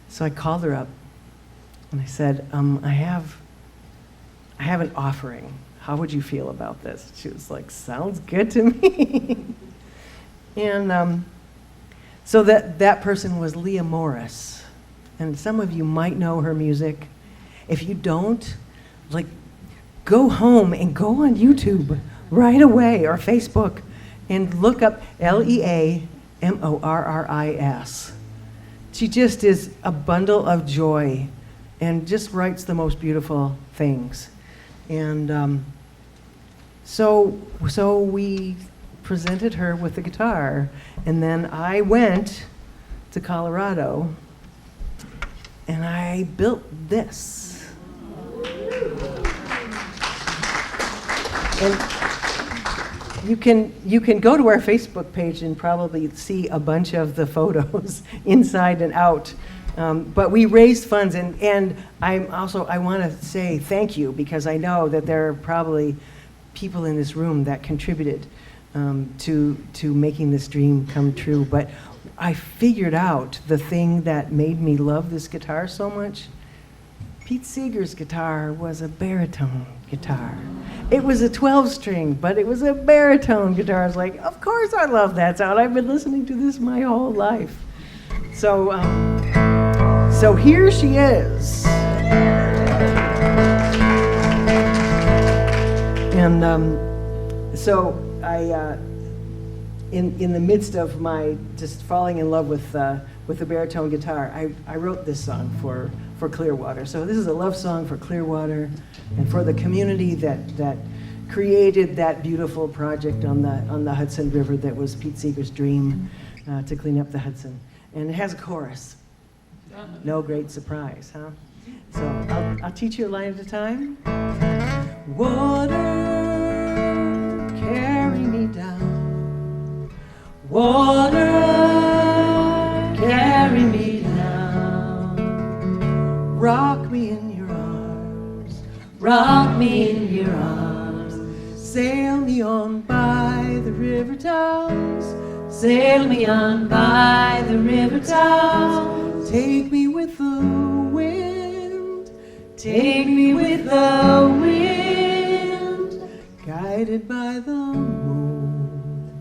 So I called her up, and I said, I have an offering. How would you feel about this? She was like, sounds good to me. And so that person was Leah Morris. and some of you might know her music. If you don't, like, go home and go on YouTube right away or Facebook and look up Leamorris. She just is a bundle of joy and just writes the most beautiful things. And so we presented her with the guitar, and then I went to Colorado and I built this. And you can go to our Facebook page and probably see a bunch of the photos inside and out. But we raised funds, and I want to say thank you, because I know that there are probably people in this room that contributed to making this dream come true. But I figured out the thing that made me love this guitar so much. Pete Seeger's guitar was a baritone guitar. It was a 12-string, but it was a baritone guitar. I was like, of course I love that sound. I've been listening to this my whole life. So here she is. And so I, in the midst of my just falling in love with the baritone guitar, I wrote this song for Clearwater. So this is a love song for Clearwater and for the community that created that beautiful project on the Hudson River that was Pete Seeger's dream to clean up the Hudson. And it has a chorus. No great surprise, huh? So I'll teach you a line at a time. Water, carry me down. Water, carry me down. Rock me in your arms. Rock me in your arms. Sail me on by the river towns. Sail me on by the river towns. Take me with the wind. Take me with the wind. Guided by the moon.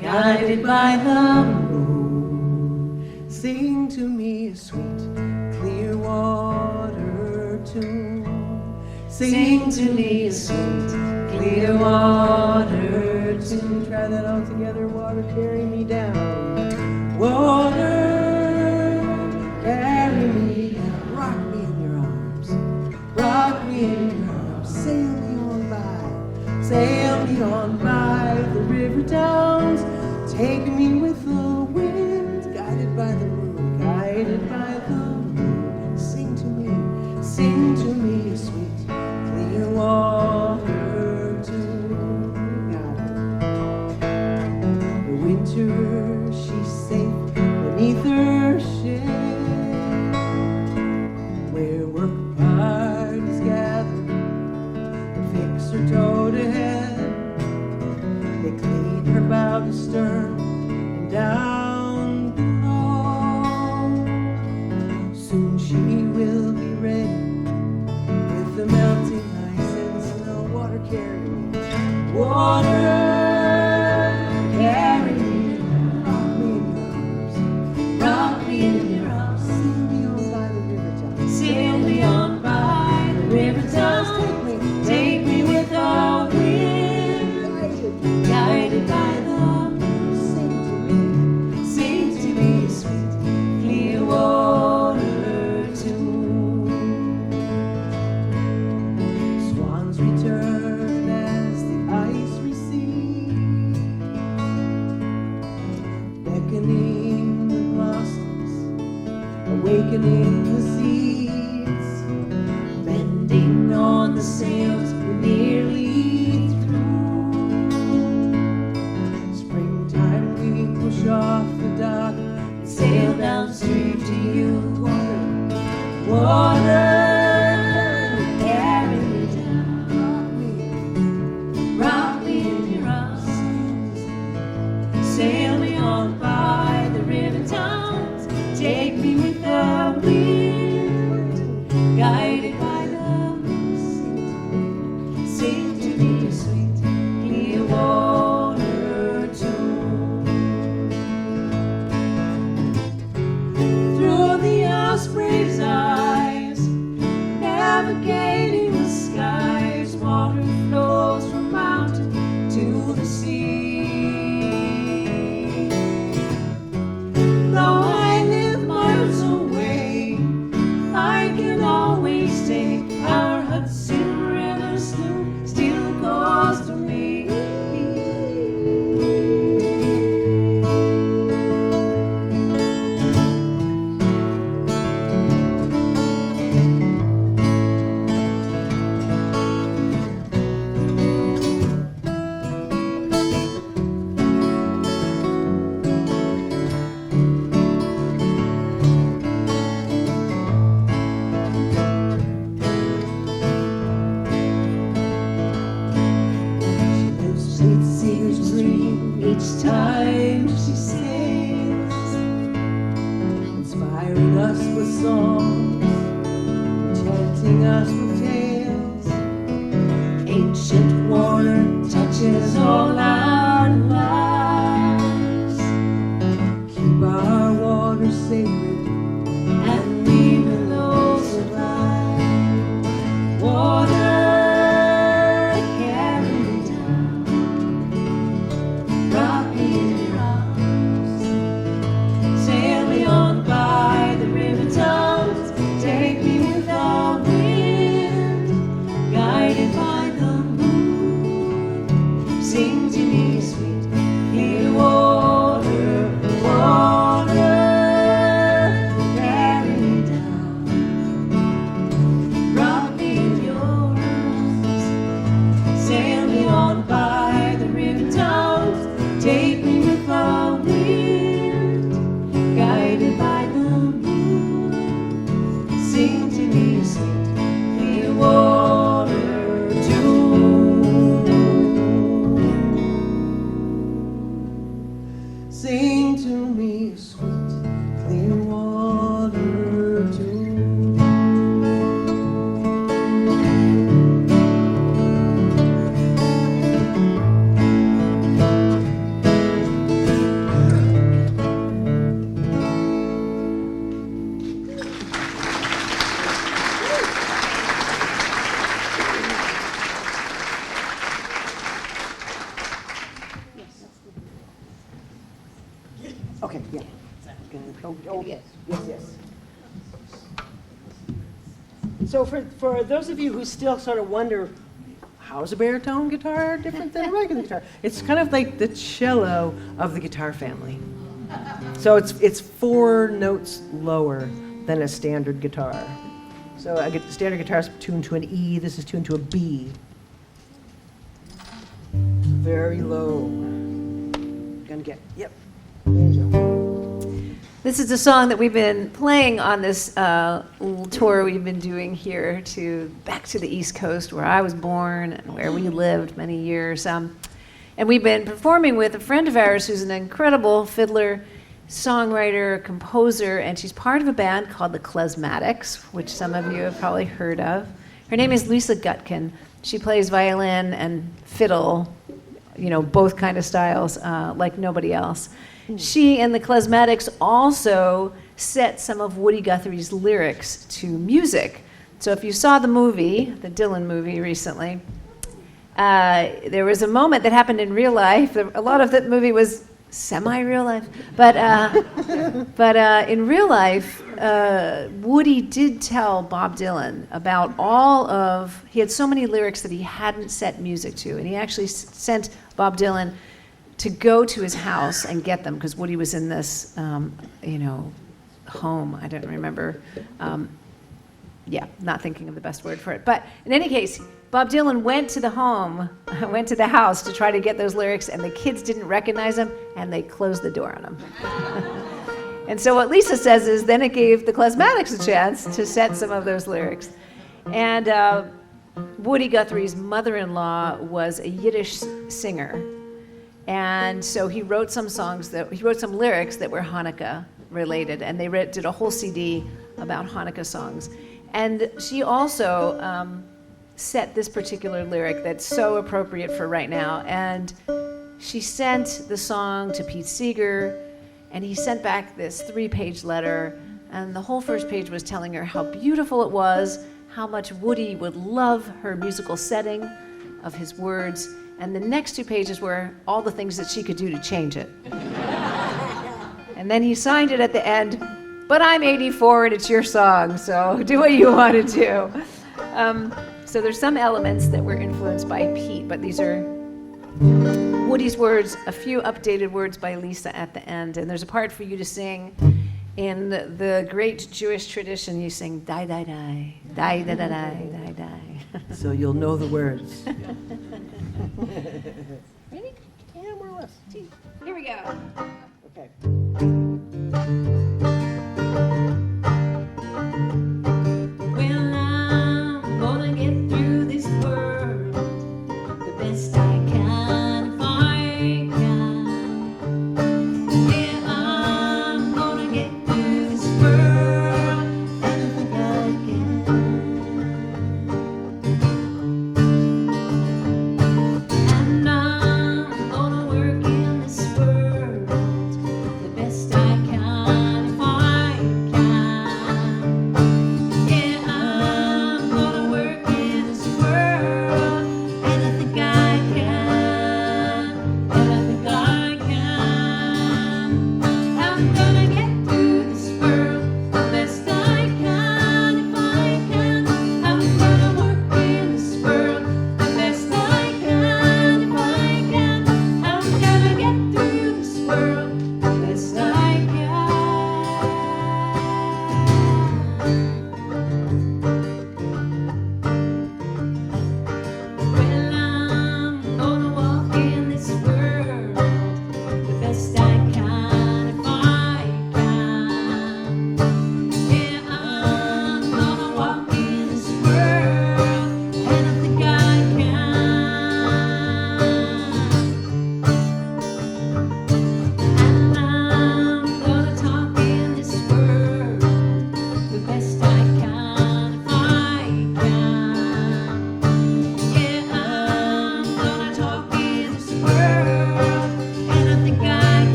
Guided by the moon. Sing to me a sweet clear water tune. Sing to me a sweet clear water tune. Try that all together. Water, carry me down. Water, carry me down. Rock me in your arms. Rock me in your arms. Sail me on by. Sail me on by the river towns. Take me with the wind. Guided by the moon. Guided by the moon. Sing to me a sweet clear water tune. Got it. The winter she's safe beneath her shade, where work parties gather and fix her toad ahead. They clean her bow to stern and down below. Soon she will be ready with the melting ice and snow. Water, carry me. Water, carry me. Rock me in your arms. Rock me in your arms. Sail me on by the river towns. Take me with the wind. Guided by the moon. Sing to me a sweet clear water tune. Swans return as the ice recedes, beckoning the blossoms, awakening the seeds, bending on the sails we're nearly through. Springtime we push off the dock and sail downstream to you. Water, carry me down. Rock me in your arms. Sail me on by the river towns. Take me with the wind. Guided by the moon. Sing to me a sweet clear water tune. Through the offspring each time she sings, inspiring us with songs, enchanting us with tales. Ancient water touches all our lives. Keep our water sacred, and we will all survive. Water, carry me down, rock me in your arms, sail me on by the river Thames, take me with the wind, guided by the moon, sing to me sweet, clear water, water, carry me down, rock me in your arms, sail me on by the river Thames, take me with the wind, guided by the moon, sing to me sweet, clear water tune. Sing to me sweet, clear water tune. Okay, yeah. Oh, yes, yes. So for those of you who still sort of wonder, how is a baritone guitar different than a regular guitar? It's kind of like the cello of the guitar family. So it's 4 notes lower than a standard guitar. So a standard guitar is tuned to an E, this is tuned to a B. Very low. Gonna get, yep. Banjo. This is a song that we've been playing on this little tour we've been doing here back to the East Coast, where I was born and where we lived many years. And we've been performing with a friend of ours who's an incredible fiddler, songwriter, composer, and she's part of a band called the Klezmatics, which some of you have probably heard of. Her name is Lisa Gutkin. She plays violin and fiddle, both kind of styles, like nobody else. She and the Klezmatics also set some of Woody Guthrie's lyrics to music. So if you saw the movie, the Dylan movie recently, there was a moment that happened in real life. A lot of that movie was semi-real life, but in real life, Woody did tell Bob Dylan about he had so many lyrics that he hadn't set music to, and he actually sent Bob Dylan to go to his house and get them, because Woody was in this, home. I don't remember. Not thinking of the best word for it. But in any case, Bob Dylan went to the house to try to get those lyrics, and the kids didn't recognize him, and they closed the door on him. And so what Lisa says is, then it gave the Klezmatics a chance to set some of those lyrics. And Woody Guthrie's mother-in-law was a Yiddish singer. And so he wrote some lyrics that were Hanukkah related, and they did a whole CD about Hanukkah songs. And she also set this particular lyric that's so appropriate for right now. And she sent the song to Pete Seeger, and he sent back this 3-page letter, and the whole first page was telling her how beautiful it was, how much Woody would love her musical setting of his words. And the next 2 pages were all the things that she could do to change it. And then he signed it at the end, but I'm 84 and it's your song, so do what you want to do. So there's some elements that were influenced by Pete, but these are Woody's words, a few updated words by Lisa at the end. And there's a part for you to sing. In the great Jewish tradition, you sing, die, die, die, die, die, die, die, die, die. So you'll know the words. Ready? Yeah, more or less. Here we go. Okay. Well, I'm gonna get through this world the best I can if I can.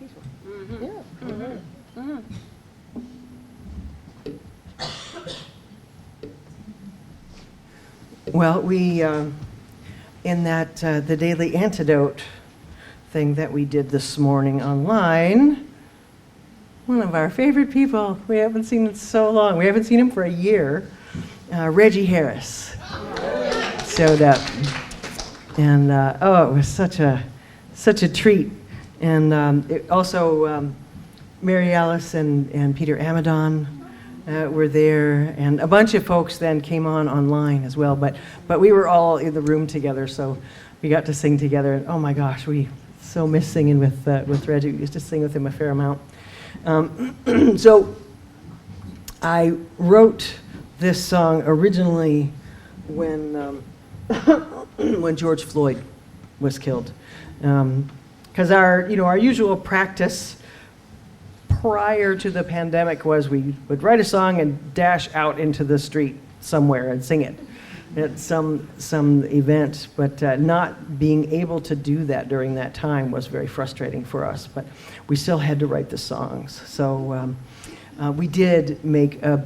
peaceful. Yeah. All right. Well, we, in that, the Daily Antidote thing that we did this morning online, one of our favorite people, we haven't seen in so long, we haven't seen him for a year, Reggie Harris showed up. And, it was such a treat. And also, Mary Alice and Peter Amadon were there, and a bunch of folks then came online as well. But we were all in the room together, so we got to sing together. And oh my gosh, we so miss singing with Reggie. We used to sing with him a fair amount. So I wrote this song originally when when George Floyd was killed, because our usual practice prior to the pandemic was we would write a song and dash out into the street somewhere and sing it at some event, but not being able to do that during that time was very frustrating for us. But we still had to write the songs, so we did make a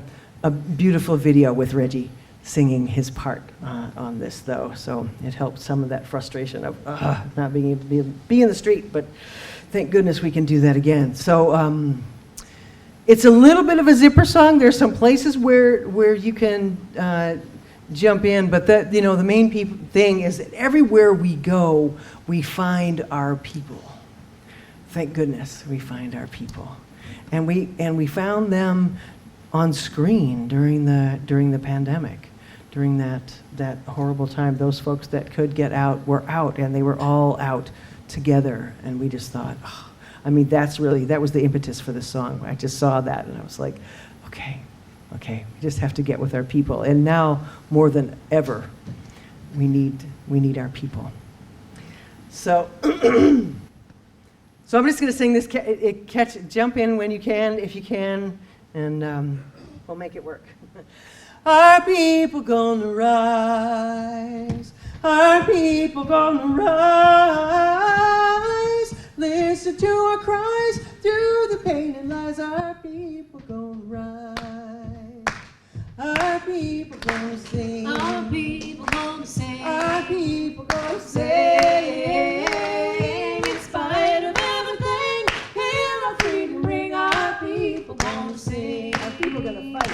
beautiful video with Reggie singing his part on this, though, so it helped some of that frustration of not being able to be in the street, but thank goodness we can do that again. So it's a little bit of a zipper song. There's some places where you can jump in, but the main thing is that everywhere we go, we find our people. Thank goodness we find our people, and we found them on screen during the pandemic. During that horrible time, those folks that could get out were out, and they were all out together. And we just thought, that was the impetus for this song. I just saw that, and I was like, okay, we just have to get with our people. And now more than ever, we need our people. So, so I'm just going to sing this. Jump in when you can, if you can, and we'll make it work. Our people gonna rise. Our people gonna rise. Listen to our cries through the pain and lies. Our people gonna rise. Our people gonna sing. Our people gonna sing. Our people gonna sing. In spite of everything, hear our freedom ring. Our people gonna sing. Our people gonna fight.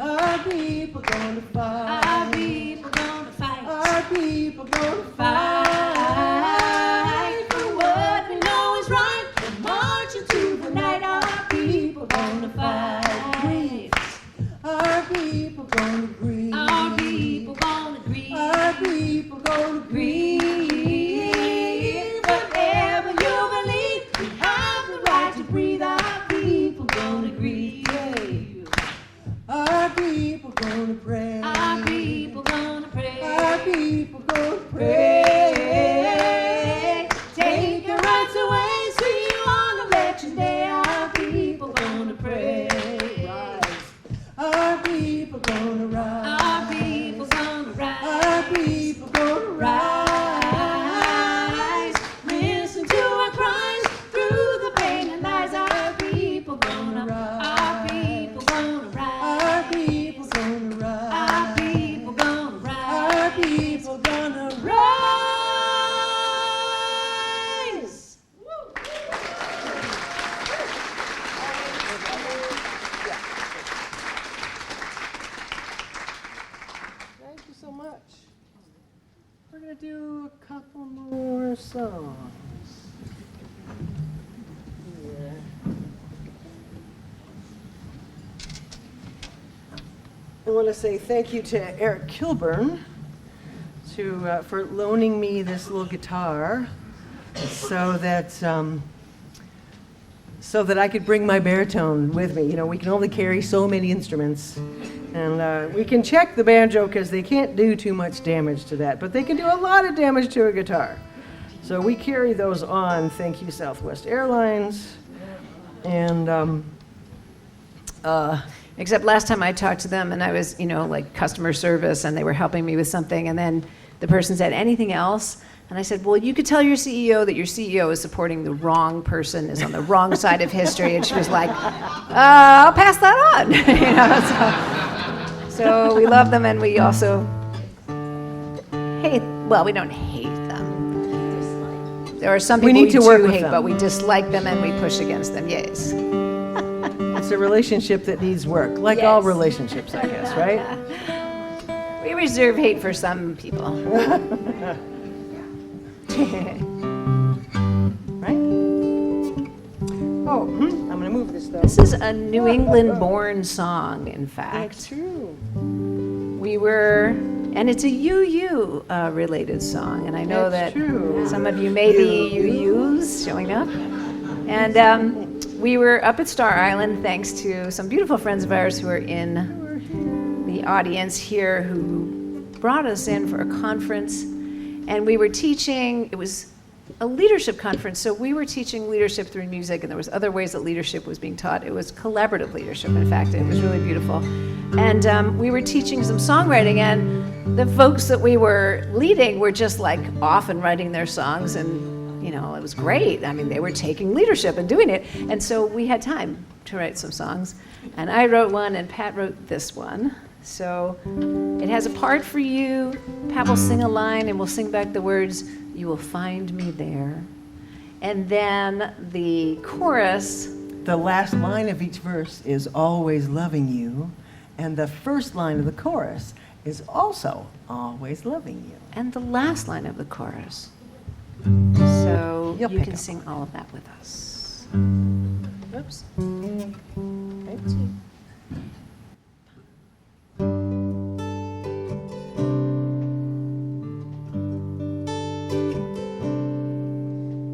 Our people gonna fight. Our people gonna fight. Our people gonna Fight for what we know is right. We're marching through the night. Our people gonna fight. Our people gonna grieve. Our people gonna grieve. Our people gonna Grieve. Whatever you believe, we have the right to breathe. Our people gonna grieve. Our people gonna pray. Our people gonna pray. Our people gonna pray. Take your rights away, see you on election day. Our people gonna pray. Our people gonna rise. Our people gonna rise. Our people gonna rise. Listen to our cries through the pain and lies. Our people gonna rise. Our people gonna rise. Our people gonna rise. Our people gonna rise. Our people gonna rise. Thank you so much. We're gonna do a couple more songs. Yeah. I want to say thank you to Eric Kilburn for loaning me this little guitar so that I could bring my baritone with me. We can only carry so many instruments, and we can check the banjo because they can't do too much damage to that, but they can do a lot of damage to a guitar. So we carry those on. Thank you, Southwest Airlines, and Except last time I talked to them and I was, like customer service and they were helping me with something and then the person said, anything else? And I said, well, you could tell your CEO that your CEO is supporting the wrong person, is on the wrong side of history. And she was like, I'll pass that on. So we love them, and we also hate, well, we don't hate them. There are some people We need to work do with hate, them. but we dislike them and we push against them, yes. It's a relationship that needs work, like all Yes. relationships, I guess, right? We reserve hate for some people. Right? Oh, I'm going to move this though. This is a New England-born song, in That's fact. true. We were, and it's a UU related song, and I know That's that true. some of you may be UUs showing up. And we were up at Star Island thanks to some beautiful friends of ours who are in the audience here who brought us in for a conference. And we were teaching, it was a leadership conference, so we were teaching leadership through music, and there was other ways that leadership was being taught. It was collaborative leadership, in fact. It was really beautiful. And we were teaching some songwriting, and the folks that we were leading were just like off and writing their songs, and you know, it was great. I mean, they were taking leadership and doing it. And so we had time to write some songs. And I wrote one, and Pat wrote this one. So it has a part for you. Pat will sing a line, and we'll sing back the words, "You will find me there." And then the chorus. The last line of each verse is always loving you, and the first line of the chorus is also always loving you. And the last line of the chorus. So You'll you pick can up sing all of that with us. Oops.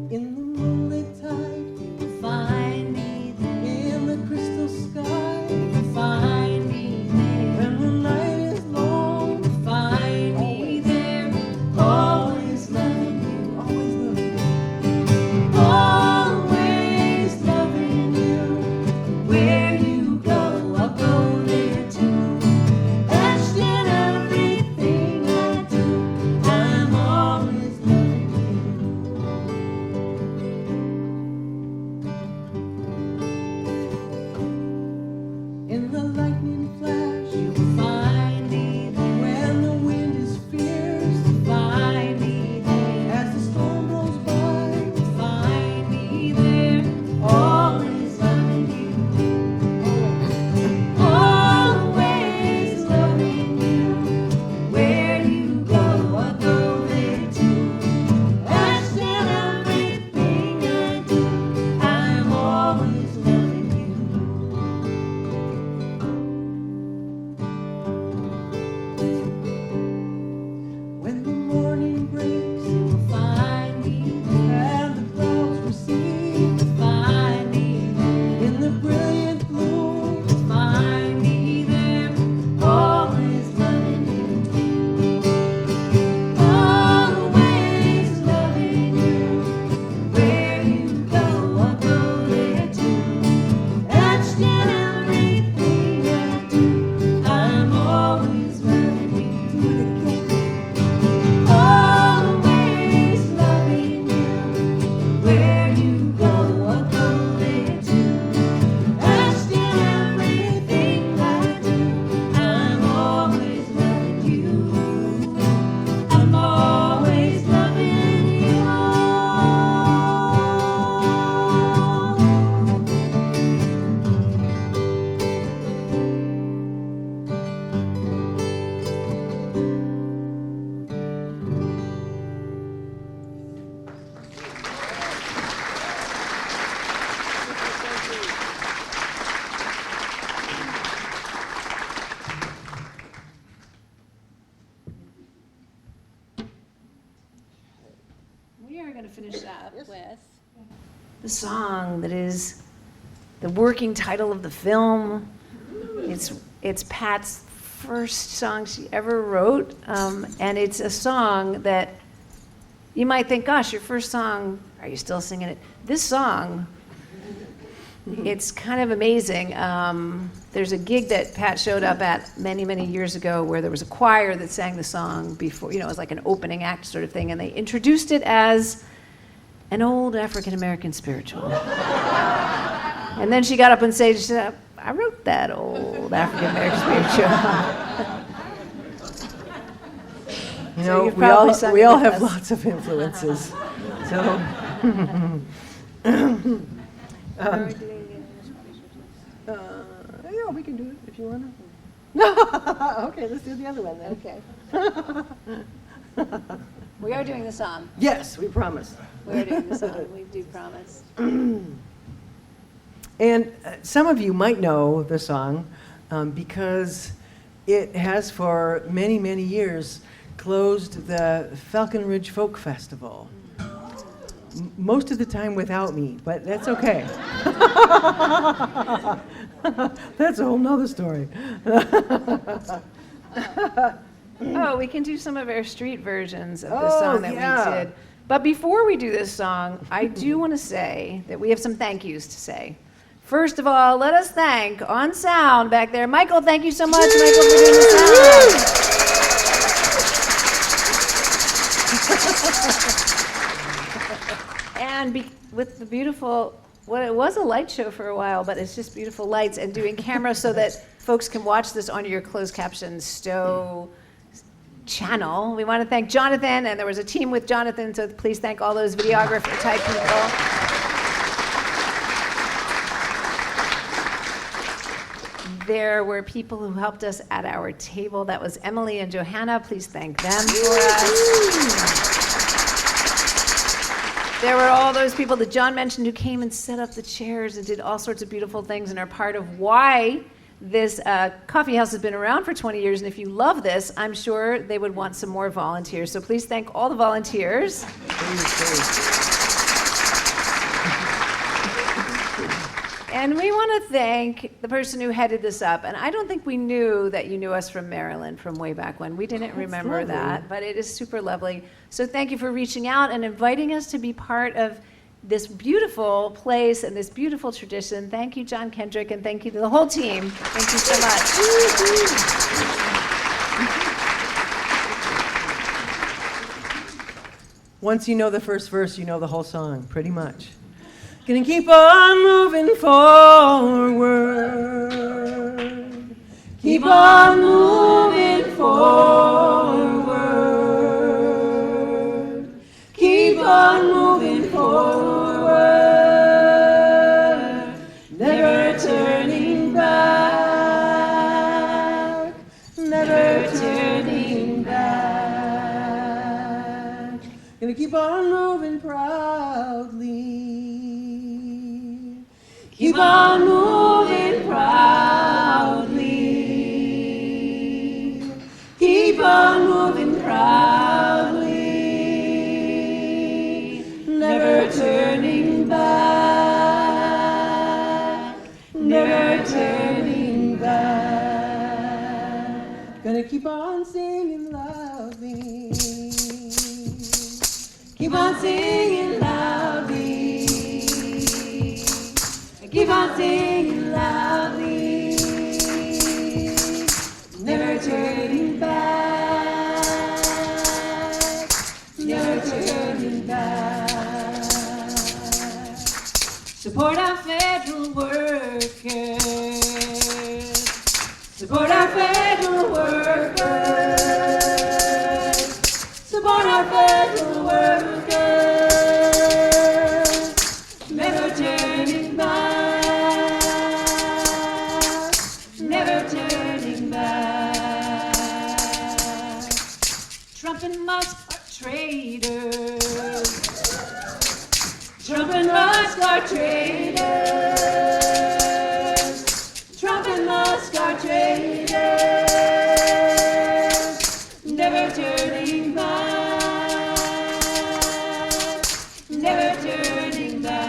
In the moonlit tide, you will find me there. In the crystal sky, you will find me there. When the night is long, you will find me there. Always loving you, always loving you. Always loving you. Where you go, I'll go there too. Etched in everything I do, I'm always loving you. In the lightning flash, you will find me there. When the wind is fierce, you find me there. As the storm blows by, you find me there. Always loving you. Always loving you. Where you go, I'll go there too. Etched in everything I do, I'm always loving you. When the morning breaks, you will find me there. And the clouds recede, you will find me there. In the brilliant gloom, you will find me there. Always loving you. Always loving you. Where you go, I'll go there too. Etched in everything I do, I'm always loving you. Always loving you. Where you go, I'll go there too. Etched in everything I do, I'm always loving you. I'm always loving you. We are going to finish up with the song that is the working title of the film. It's Pat's first song she ever wrote, and it's a song that you might think, gosh, your first song, are you still singing it? This song It's kind of amazing. There's a gig that Pat showed up at many, many years ago where there was a choir that sang the song before, it was like an opening act sort of thing, and they introduced it as an old African-American spiritual. And then she got up on stage and said, I wrote that old African-American spiritual. So you've probably sung we it all with have us. lots of influences. So, yeah, we can do it if you want to. Okay, let's do the other one then. Okay. We are doing the song. Yes, we promise. We are doing the song. We do promise. And some of you might know the song because it has for many, many years closed the Falcon Ridge Folk Festival. Most of the time without me, but that's okay. That's a whole nother story. Oh, we can do some of our street versions of the Oh, song that yeah. we did. But before we do this song, I do want to say that we have some thank yous to say. First of all, let us thank on sound back there. Michael, thank you so much, Michael, for doing the sound. And with the beautiful, well, it was a light show for a while, but it's just beautiful lights and doing cameras so that folks can watch this on your closed caption Stowe channel. We want to thank Jonathan, and there was a team with Jonathan, so please thank all those videographer type people. There were people who helped us at our table. That was Emily and Johanna. Please thank them for us. There were all those people that John mentioned who came and set up the chairs and did all sorts of beautiful things and are part of why this coffee house has been around for 20 years. And if you love this, I'm sure they would want some more volunteers. So please thank all the volunteers. And we want to thank the person who headed this up. And I don't think we knew that you knew us from Maryland from way back when. We didn't remember that, but it is super lovely. So thank you for reaching out and inviting us to be part of this beautiful place and this beautiful tradition. Thank you, John Kendrick, and thank you to the whole team. Thank you so much. Once you know the first verse, you know the whole song, pretty much. Gonna keep on moving forward. Keep on moving forward. Keep on moving forward. Never turning back. Never turning back. Gonna keep on moving proudly. Keep on moving proudly. Keep on moving proudly. Never turning back. Never turning back. Gonna keep on singing loudly. Keep on singing loudly. Keep on singing loudly, never turning back, never turning back. Support our federal workers, support our federal workers, support our federal workers, never turning back. Trump and Musk are traitors. Trump and Musk are traitors. Trump and Musk are traitors. Never turning back. Never turning back.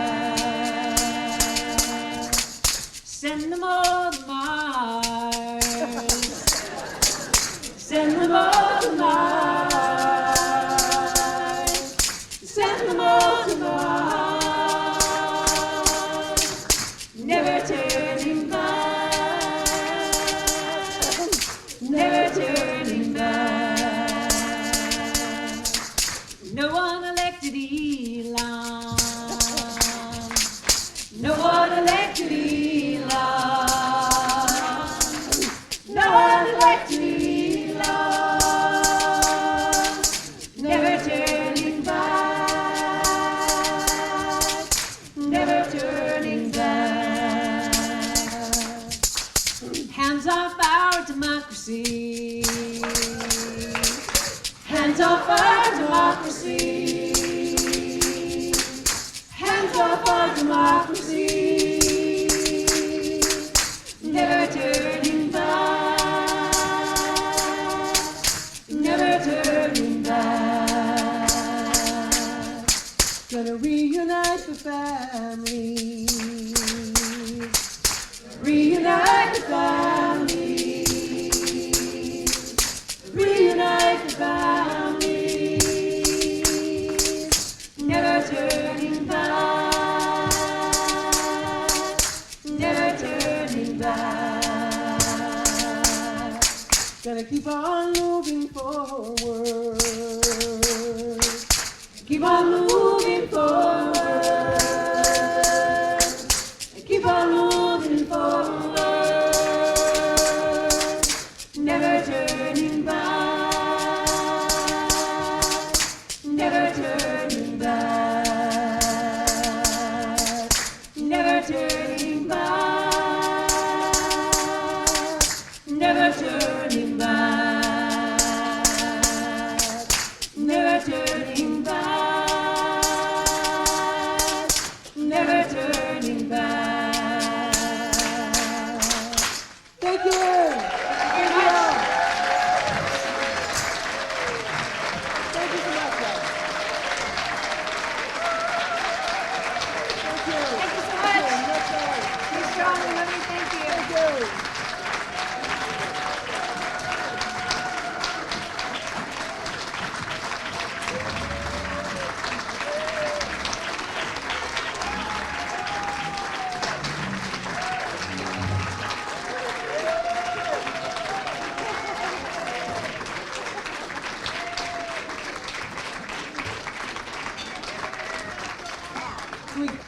Send them all to Mars. Send them all to Mars. Send them all to Mars. democracy. Hands off our democracy. Hands off our democracy. Never turning back. Never turning back. Gonna reunite the families. Reunite the families. Reunite the families. Never turning back. Never turning back. Gonna keep on moving forward. Keep on moving forward. Keep on moving forward. Never turning back. Never turning back. Never turning back. Never turning back. Never turning back. Never turning back. Thank you. Thank you. Thank you so much, guys. Thank you. Thank you so much. Be strong, we love you. Thank you. Thank you.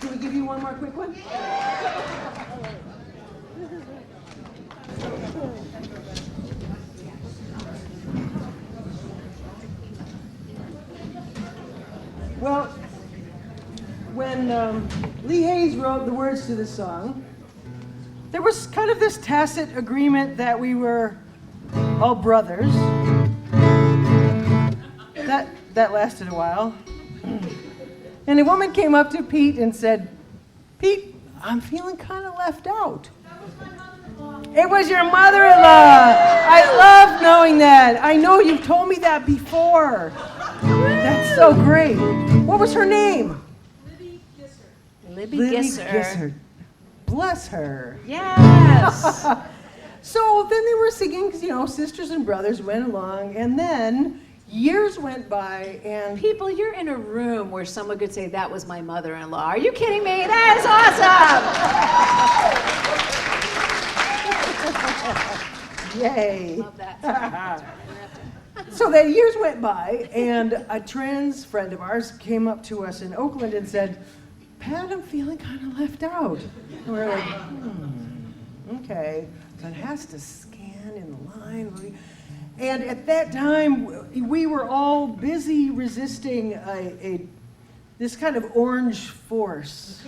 Can we give you one more quick one? Well, when Lee Hayes wrote the words to this song, there was kind of this tacit agreement that we were all brothers. That lasted a while. And a woman came up to Pete and said, "Pete, I'm feeling kind of left out." It was your mother-in-law. I love knowing that. I know you've told me that before. That's so great. What was her name? Libby Gisser. Bless her. Yes. So then they were singing, because, sisters and brothers went along, and then years went by, and People, you're in a room where someone could say, that was my mother-in-law. Are you kidding me? That is awesome. yay. Love that. So then years went by, and a trans friend of ours came up to us in Oakland and said, "Pat, I'm feeling kind of left out." And we were like, okay. So it has to scan in the line. And at that time, we were all busy resisting this kind of orange force.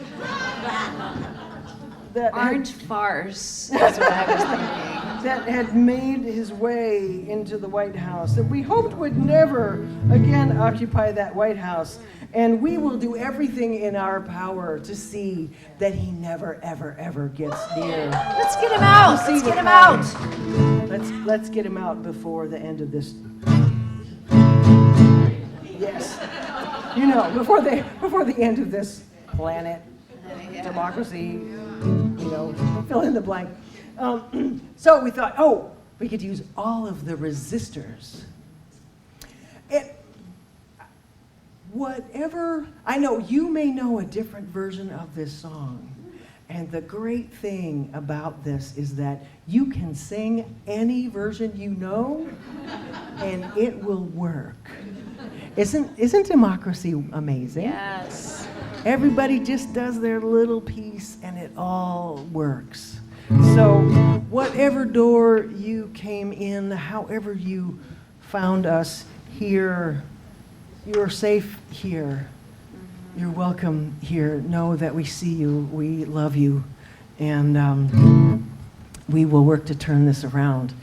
Orange farce is what I was thinking. That had made his way into the White House, that we hoped would never again occupy that White House. And we will do everything in our power to see that he never, ever, ever gets near. Let's get him out. Let's get him out. Let's get him out before the end of this. Yes. Before the end of this planet. Democracy, fill in the blank. So we thought, we could use all of the resistors. I know you may know a different version of this song. And the great thing about this is that you can sing any version you know, and it will work. Isn't democracy amazing? Yes. Everybody just does their little piece and it all works. So whatever door you came in, however you found us here, you're safe here. You're welcome here. Know that we see you, we love you, and we will work to turn this around.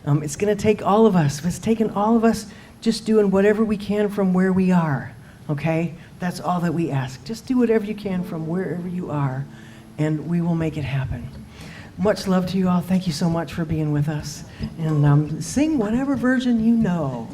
It's going to take all of us. It's taken all of us just doing whatever we can from where we are, okay? That's all that we ask. Just do whatever you can from wherever you are, and we will make it happen. Much love to you all. Thank you so much for being with us. And sing whatever version you know.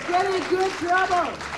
Get in good trouble.